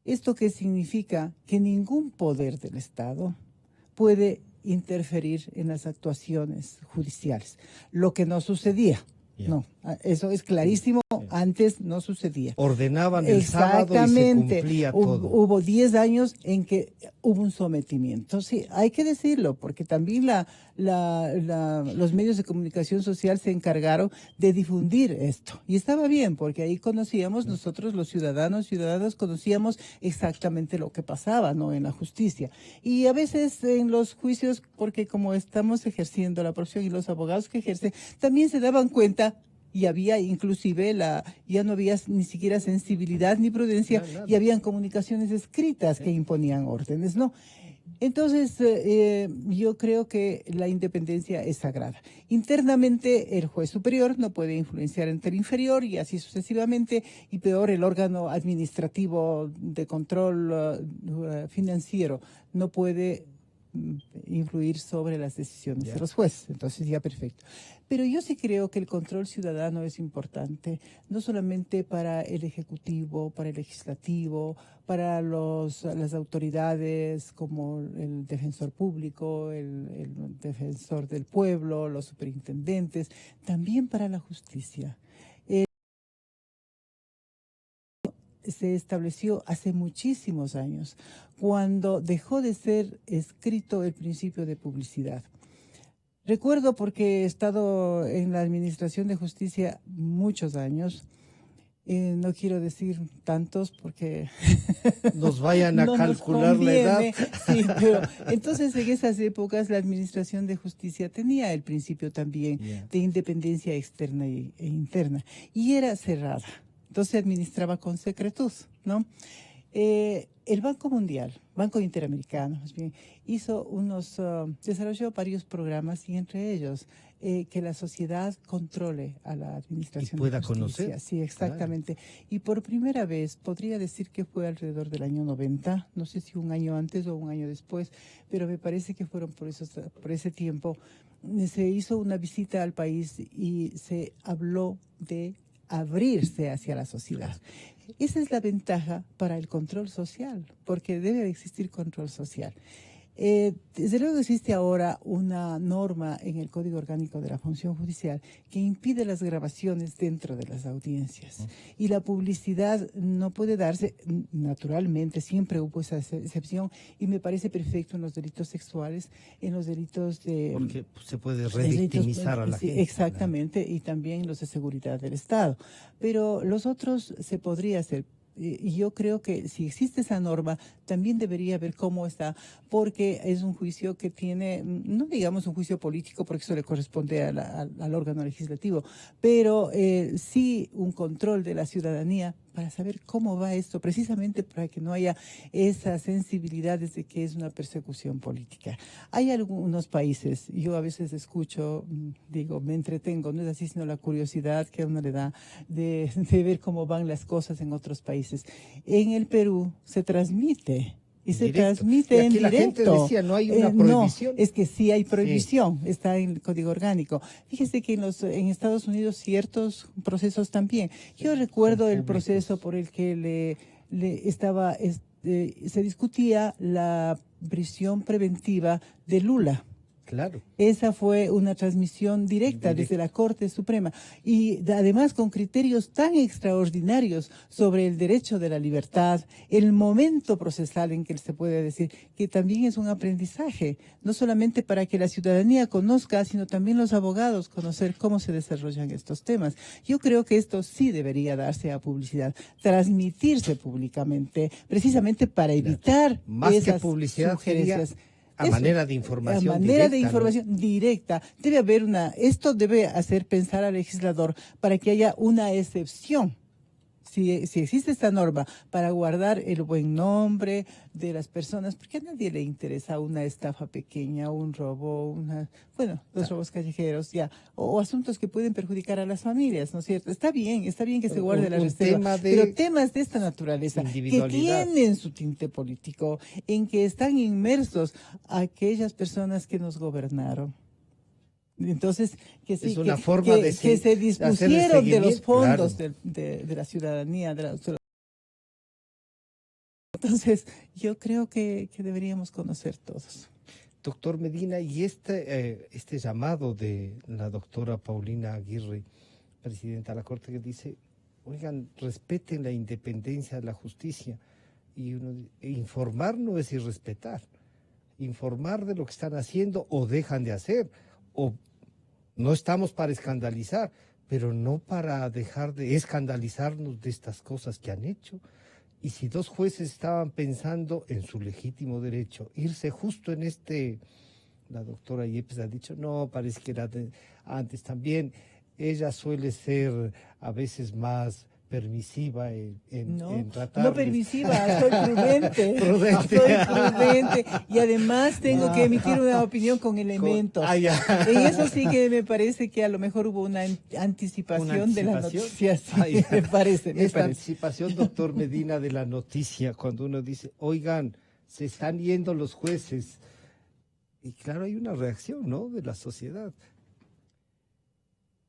¿Esto qué significa? Que ningún poder del Estado puede interferir en las actuaciones judiciales, lo que no sucedía. No, eso es clarísimo, antes no sucedía. Ordenaban el sábado y se cumplía todo. Hubo 10 años en que hubo un sometimiento, sí, hay que decirlo, porque también los medios de comunicación social se encargaron de difundir esto. Y estaba bien, porque ahí conocíamos, nosotros los ciudadanas conocíamos exactamente lo que pasaba, ¿no?, en la justicia. Y a veces en los juicios, porque como estamos ejerciendo la profesión y los abogados que ejercen, también se daban cuenta. Y había inclusive ya no había ni siquiera sensibilidad ni prudencia, y habían comunicaciones escritas que imponían órdenes, ¿no? Entonces, yo creo que la independencia es sagrada. Internamente, el juez superior no puede influenciar ante el inferior, y así sucesivamente, y peor, el órgano administrativo de control financiero no puede influir sobre las decisiones de los jueces. Entonces ya perfecto. Pero yo sí creo que el control ciudadano es importante, no solamente para el Ejecutivo, para el Legislativo, para las autoridades como el Defensor Público, el Defensor del Pueblo, los superintendentes, también para la justicia. Se estableció hace muchísimos años, cuando dejó de ser escrito el principio de publicidad. Recuerdo porque he estado en la Administración de Justicia muchos años, no quiero decir tantos porque nos vayan a no calcular la edad. Sí, pero entonces en esas épocas la Administración de Justicia tenía el principio también de independencia externa e interna y era cerrada. Entonces se administraba con secretud, ¿no? El Banco Mundial, Banco Interamericano, más bien, desarrolló varios programas y entre ellos que la sociedad controle a la administración y pueda de justicia. conocer. Sí, exactamente. Claro. Y por primera vez, podría decir que fue alrededor del año 90, no sé si un año antes o un año después, pero me parece que fueron por ese tiempo, se hizo una visita al país y se habló de abrirse hacia la sociedad. Esa es la ventaja para el control social, porque debe existir control social. Desde luego existe ahora una norma en el Código Orgánico de la Función Judicial que impide las grabaciones dentro de las audiencias. Y la publicidad no puede darse, naturalmente, siempre hubo esa excepción y me parece perfecto en los delitos sexuales, en los delitos de... Porque se puede revictimizar a la gente. Exactamente, y también los de seguridad del Estado. Pero los otros se podría hacer. Y yo creo que si existe esa norma, también debería ver cómo está, porque es un juicio que tiene, no digamos un juicio político, porque eso le corresponde al órgano legislativo, pero sí un control de la ciudadanía para saber cómo va esto, precisamente para que no haya esas sensibilidades de que es una persecución política. Hay algunos países, yo a veces escucho, digo, me entretengo, no es así, sino la curiosidad que a uno le da de ver cómo van las cosas en otros países. En el Perú se transmite. Y se transmite en directo. La gente decía, no hay una prohibición. No, es que sí hay prohibición, sí. Está en el Código Orgánico. Fíjese que en Estados Unidos ciertos procesos también. Yo recuerdo el proceso por el que se discutía la prisión preventiva de Lula. Claro. Esa fue una transmisión directa desde la Corte Suprema y además con criterios tan extraordinarios sobre el derecho de la libertad, el momento procesal en que se puede decir que también es un aprendizaje, no solamente para que la ciudadanía conozca, sino también los abogados conocer cómo se desarrollan estos temas. Yo creo que esto sí debería darse a publicidad, transmitirse públicamente, precisamente para evitar más esas que publicidad sugerencias. Manera de información a directa. manera de información directa. Debe haber esto debe hacer pensar al legislador para que haya una excepción. Si existe esta norma para guardar el buen nombre de las personas, porque a nadie le interesa una estafa pequeña, un robo, los robos callejeros, o asuntos que pueden perjudicar a las familias, ¿no es cierto? Está bien que se guarde la reserva, pero temas de esta naturaleza, que tienen su tinte político, en que están inmersos aquellas personas que nos gobernaron. Entonces, que sí, es una que, forma que, de que se dispusieron de los fondos claro. de la ciudadanía. Entonces, yo creo que deberíamos conocer todos. Doctor Medina, y este llamado de la doctora Paulina Aguirre, presidenta de la Corte, que dice, oigan, respeten la independencia de la justicia, y informar no es irrespetar, informar de lo que están haciendo o dejan de hacer, o no estamos para escandalizar, pero no para dejar de escandalizarnos de estas cosas que han hecho. Y si dos jueces estaban pensando en su legítimo derecho, irse justo en la doctora Yepes ha dicho, no, parece que era antes también, ella suele ser a veces más permisiva en tratar. No permisiva, soy prudente. Soy prudente y además tengo que emitir una opinión con elementos. En eso sí que me parece que a lo mejor hubo una anticipación de la noticia. Sí, me parece. Anticipación, doctor Medina, de la noticia, cuando uno dice, oigan, se están yendo los jueces, Y claro, hay una reacción, ¿no?, de la sociedad.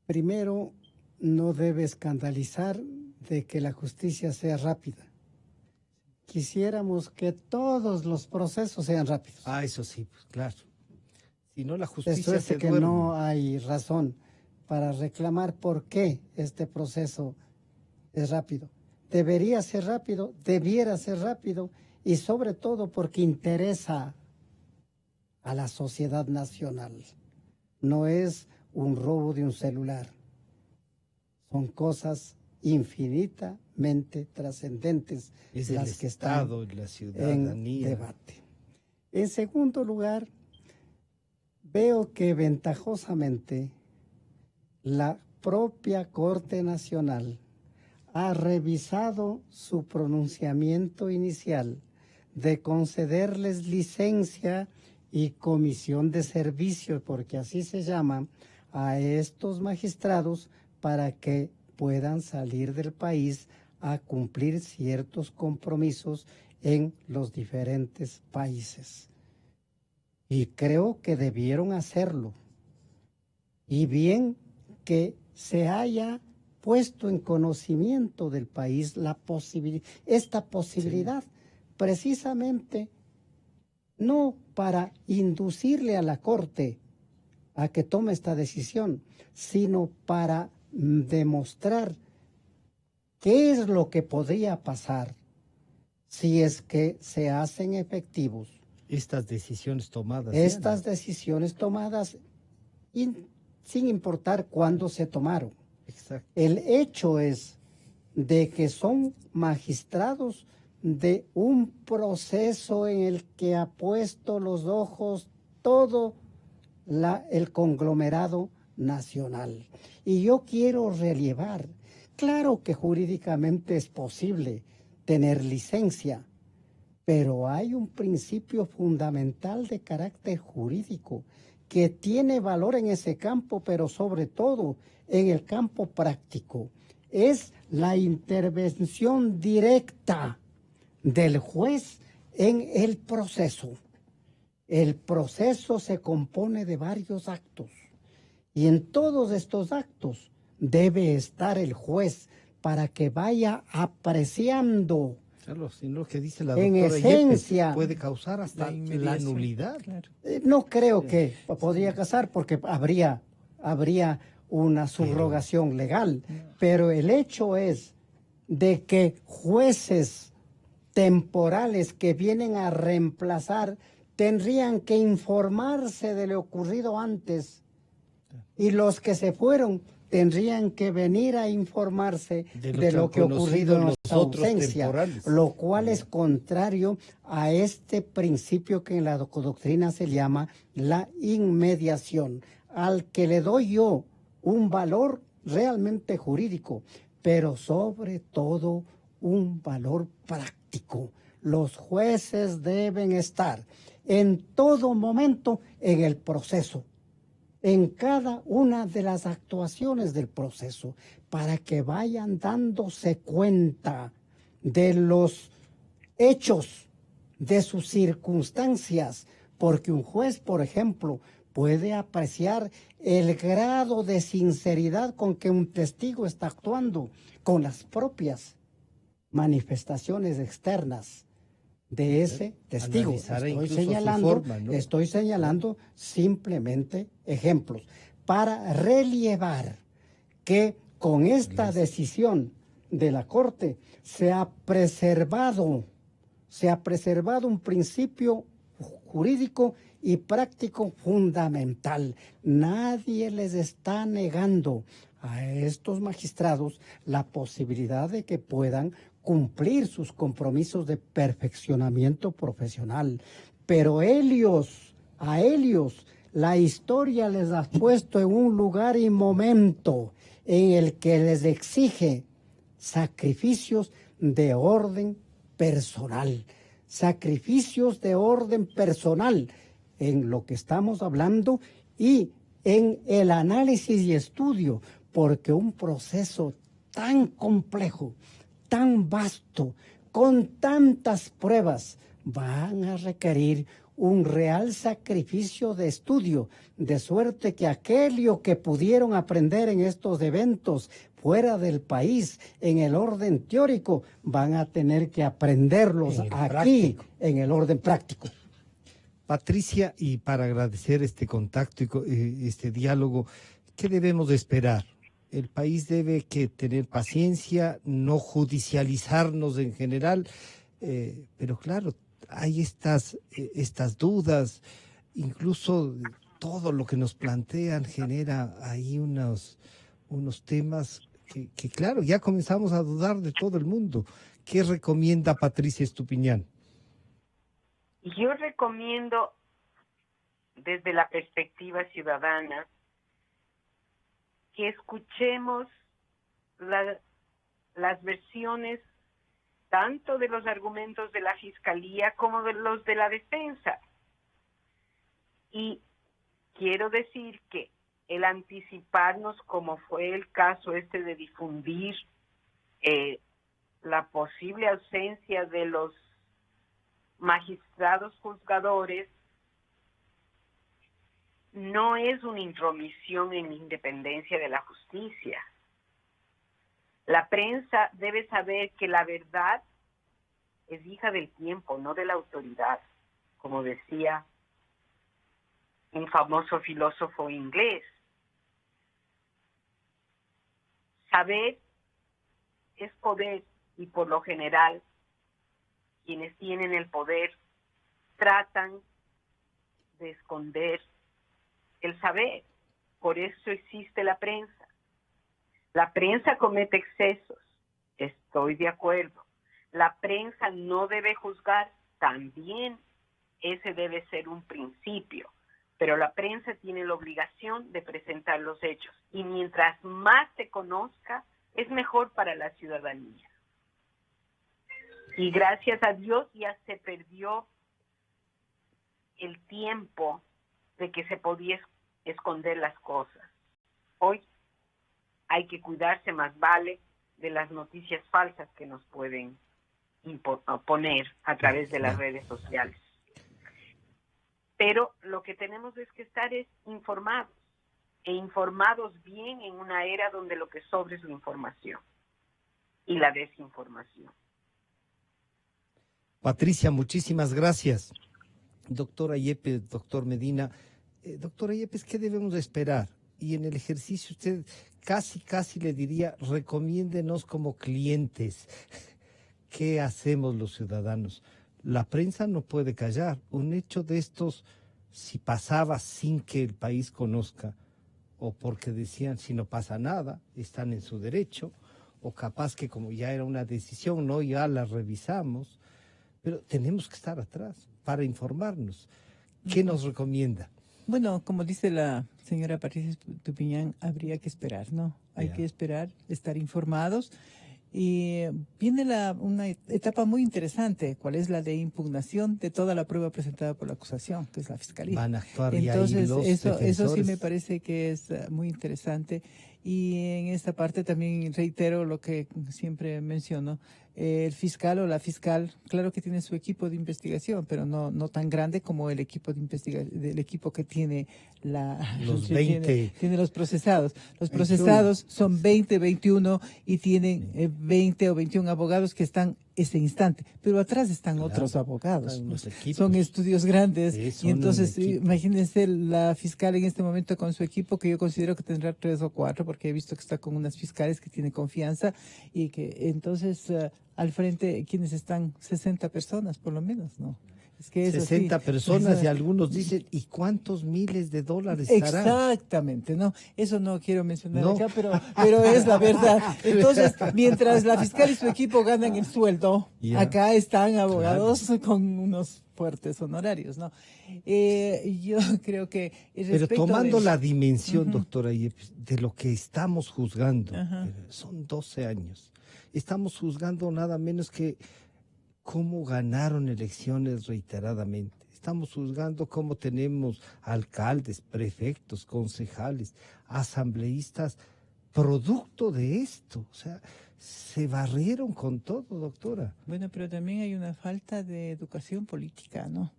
Primero, no debe escandalizar de que la justicia sea rápida. Quisiéramos que todos los procesos sean rápidos. Ah, eso sí, pues claro. Si no, la Esto justicia es se que duerme. no hay razón para reclamar por qué este proceso es rápido. Debería ser rápido, debiera ser rápido, y sobre todo porque interesa a la sociedad nacional. No es un robo de un celular. Son cosas infinitamente trascendentes Es el las que están Estado, la en ciudadanía. debate. En segundo lugar, veo que ventajosamente la propia Corte Nacional ha revisado su pronunciamiento inicial de concederles licencia y comisión de servicio, porque así se llama, a estos magistrados para que puedan salir del país a cumplir ciertos compromisos en los diferentes países. Y creo que debieron hacerlo. Y bien que se haya puesto en conocimiento del país esta posibilidad, precisamente no para inducirle a la Corte a que tome esta decisión, sino para demostrar qué es lo que podría pasar si es que se hacen efectivos Estas decisiones tomadas. estas decisiones tomadas sin importar cuándo se tomaron. Exacto. El hecho es de que son magistrados de un proceso en el que ha puesto los ojos todo el conglomerado nacional. Y yo quiero relevar, claro que jurídicamente es posible tener licencia, pero hay un principio fundamental de carácter jurídico que tiene valor en ese campo, pero sobre todo en el campo práctico. Es la intervención directa del juez en el proceso. El proceso se compone de varios actos y en todos estos actos debe estar el juez para que vaya apreciando Claro, sino que dice la en doctora esencia Yepes, puede causar hasta la inmediación, nulidad. claro. No creo que podría casar porque habría una subrogación legal, pero el hecho es de que jueces temporales que vienen a reemplazar tendrían que informarse de lo ocurrido antes y los que se fueron tendrían que venir a informarse de lo que ha ocurrido en los nuestra otros ausencia, temporales. lo cual es contrario a este principio que en la doctrina se llama la inmediación, al que le doy yo un valor realmente jurídico, pero sobre todo un valor práctico. Los jueces deben estar en todo momento en el proceso, en cada una de las actuaciones del proceso, para que vayan dándose cuenta de los hechos, de sus circunstancias, porque un juez, por ejemplo, puede apreciar el grado de sinceridad con que un testigo está actuando con las propias manifestaciones externas de ese testigo. Analizará incluso su forma, ¿no? Estoy señalando simplemente ejemplos para relievar que con esta decisión de la Corte se ha preservado un principio jurídico y práctico fundamental. Nadie les está negando a estos magistrados la posibilidad de que puedan cumplir sus compromisos de perfeccionamiento profesional. Pero a ellos, la historia les ha puesto en un lugar y momento en el que les exige sacrificios de orden personal. Sacrificios de orden personal en lo que estamos hablando y en el análisis y estudio, porque un proceso tan complejo, tan vasto, con tantas pruebas, van a requerir un real sacrificio de estudio, de suerte que aquello que pudieron aprender en estos eventos fuera del país, en el orden teórico, van a tener que aprenderlos aquí, en el orden práctico. Patricia, y para agradecer este contacto y este diálogo, ¿qué debemos de esperar? El país debe tener paciencia, no judicializarnos en general, pero claro, hay estas dudas, incluso todo lo que nos plantean genera ahí unos temas que claro, ya comenzamos a dudar de todo el mundo. ¿Qué recomienda Patricia Estupiñán? Yo recomiendo, desde la perspectiva ciudadana, que escuchemos las versiones tanto de los argumentos de la Fiscalía como de los de la defensa. Y quiero decir que el anticiparnos, como fue el caso de difundir la posible ausencia de los magistrados juzgadores, no es una intromisión en la independencia de la justicia. La prensa debe saber que la verdad es hija del tiempo, no de la autoridad, como decía un famoso filósofo inglés. Saber es poder, y por lo general quienes tienen el poder tratan de esconder el saber. Por eso existe la prensa. La prensa comete excesos, estoy de acuerdo. La prensa no debe juzgar, también ese debe ser un principio. Pero la prensa tiene la obligación de presentar los hechos. Y mientras más se conozca, es mejor para la ciudadanía. Y gracias a Dios ya se perdió el tiempo de que se podía esconder las cosas. Hoy hay que cuidarse, más vale, de las noticias falsas que nos pueden poner a través de las redes sociales. Pero lo que tenemos es que estar informados, e informados bien en una era donde lo que sobra es la información y la desinformación. Patricia, muchísimas gracias. Doctora Yepes, doctor Medina. Doctora Yepes, ¿qué debemos esperar? Y en el ejercicio usted casi le diría, recomiéndenos como clientes. ¿Qué hacemos los ciudadanos? La prensa no puede callar. Un hecho de estos, si pasaba sin que el país conozca, o porque decían si no pasa nada, están en su derecho, o capaz que como ya era una decisión, no, ya la revisamos, pero tenemos que estar atrás para informarnos. ¿Qué nos recomienda? Bueno, como dice la señora Patricia Estupiñán, habría que esperar, ¿no? Hay que esperar, estar informados. Y viene una etapa muy interesante, ¿cuál es la de impugnación de toda la prueba presentada por la acusación, que es la Fiscalía? Van a actuar Entonces, ya ahí los eso sí me parece que es muy interesante. Y en esta parte también reitero lo que siempre menciono, el fiscal o la fiscal, claro que tiene su equipo de investigación, pero no tan grande como el equipo de del equipo que tiene los 20. Tiene los procesados. Los procesados son 20, 21 y tienen 20 o 21 abogados que están ese instante, pero atrás están otros abogados. Son estudios grandes y entonces imagínense la fiscal en este momento con su equipo, que yo considero que tendrá 3 o 4, porque he visto que está con unas fiscales que tiene confianza y que entonces al frente quienes están 60 personas por lo menos, ¿no? Es que 60 personas y algunos dicen, ¿y cuántos miles de dólares estarán? Exactamente, ¿no? Eso no quiero mencionar acá, pero es la verdad. Entonces, mientras la fiscal y su equipo ganan el sueldo, acá están abogados con unos fuertes honorarios, ¿no? Yo creo que... Pero tomando la dimensión, doctora Yepes, de lo que estamos juzgando, son 12 años. Estamos juzgando nada menos que cómo ganaron elecciones reiteradamente. Estamos juzgando cómo tenemos alcaldes, prefectos, concejales, asambleístas, producto de esto. O sea, se barrieron con todo, doctora. Bueno, pero también hay una falta de educación política, ¿no?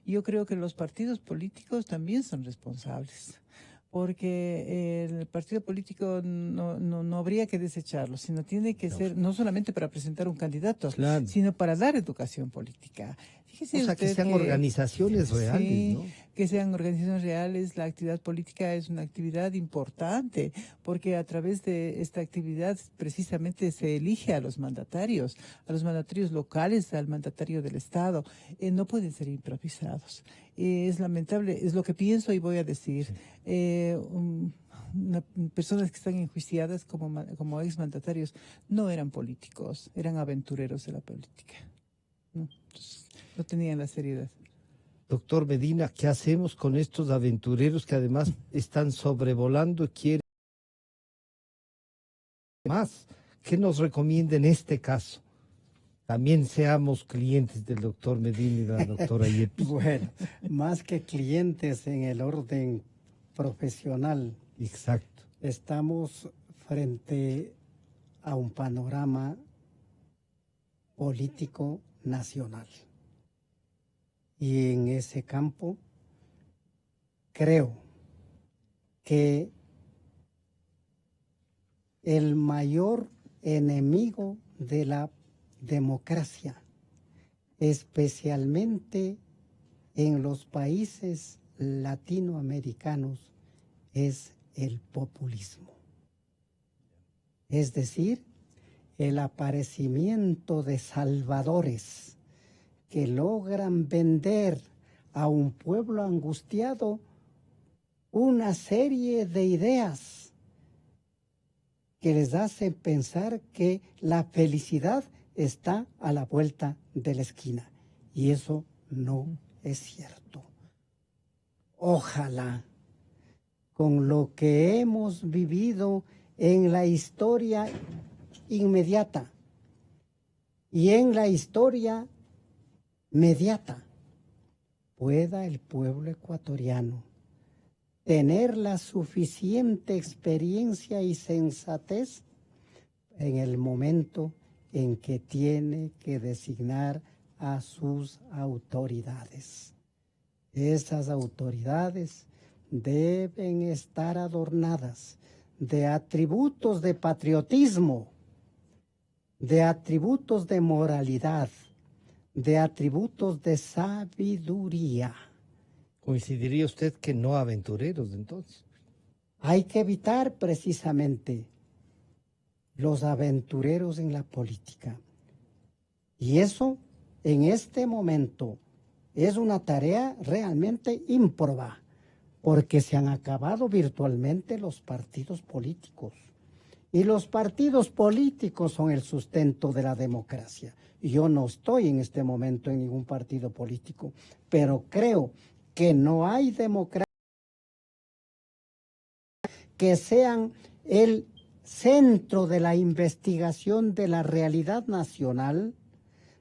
Yo creo que los partidos políticos también son responsables, porque el partido político no habría que desecharlo, sino tiene que ser no solamente para presentar un candidato, sino para dar educación política. Fíjese o sea, que sean organizaciones reales, sí, ¿no? Que sean organizaciones reales. La actividad política es una actividad importante, porque a través de esta actividad precisamente se elige a los mandatarios locales, al mandatario del Estado. No pueden ser improvisados. Es lamentable, es lo que pienso y voy a decir. Personas que están enjuiciadas como exmandatarios no eran políticos, eran aventureros de la política. No tenían la seriedad. Doctor Medina, ¿qué hacemos con estos aventureros que además están sobrevolando y quieren más? ¿Qué nos recomienda en este caso? También seamos clientes del doctor Medina y la doctora Yepes. Bueno, más que clientes en el orden profesional. Exacto. Estamos frente a un panorama político nacional. Y en ese campo creo que el mayor enemigo de la democracia, especialmente en los países latinoamericanos, es el populismo. Es decir, el aparecimiento de salvadores que logran vender a un pueblo angustiado una serie de ideas que les hacen pensar que la felicidad está a la vuelta de la esquina. Y eso no es cierto. Ojalá, con lo que hemos vivido en la historia inmediata y en la historia mediata, pueda el pueblo ecuatoriano tener la suficiente experiencia y sensatez en el momento en que tiene que designar a sus autoridades. Esas autoridades deben estar adornadas de atributos de patriotismo, de atributos de moralidad, de atributos de sabiduría. ¿Coincidiría usted que no aventureros entonces? Hay que evitar precisamente los aventureros en la política. Y eso, en este momento, es una tarea realmente ímproba, porque se han acabado virtualmente los partidos políticos. Y los partidos políticos son el sustento de la democracia. Yo no estoy en este momento en ningún partido político, pero creo que no hay democracia que sean el centro de la investigación de la realidad nacional,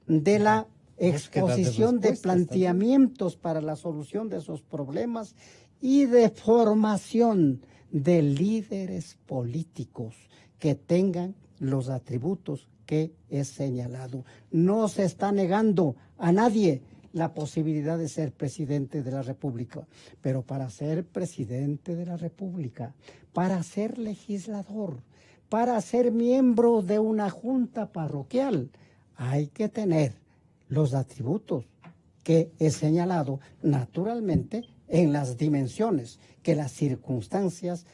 de la exposición de planteamientos para la solución de esos problemas y de formación de líderes políticos que tengan los atributos que he señalado. No se está negando a nadie la posibilidad de ser presidente de la República, pero para ser presidente de la República, para ser legislador, para ser miembro de una junta parroquial, hay que tener los atributos que he señalado, naturalmente en las dimensiones que las circunstancias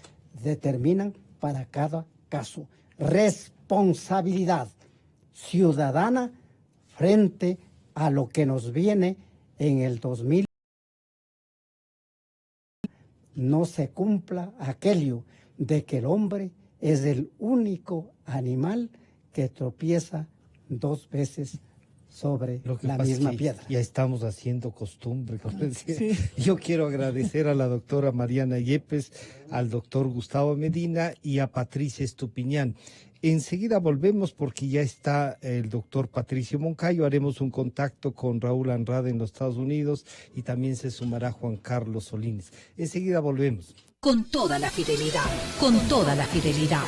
determinan para cada caso. Responsabilidad ciudadana frente a lo que nos viene en el 2000. No se cumpla aquello de que el hombre es el único animal que tropieza dos veces sobre la misma piedra. Ya estamos haciendo costumbre. Sí. Yo quiero agradecer a la doctora Mariana Yepes, al doctor Gustavo Medina y a Patricia Estupiñán. Enseguida volvemos porque ya está el doctor Patricio Moncayo. Haremos un contacto con Raúl Andrade en los Estados Unidos y también se sumará Juan Carlos Solines. Enseguida volvemos. Con toda la fidelidad, con toda la fidelidad.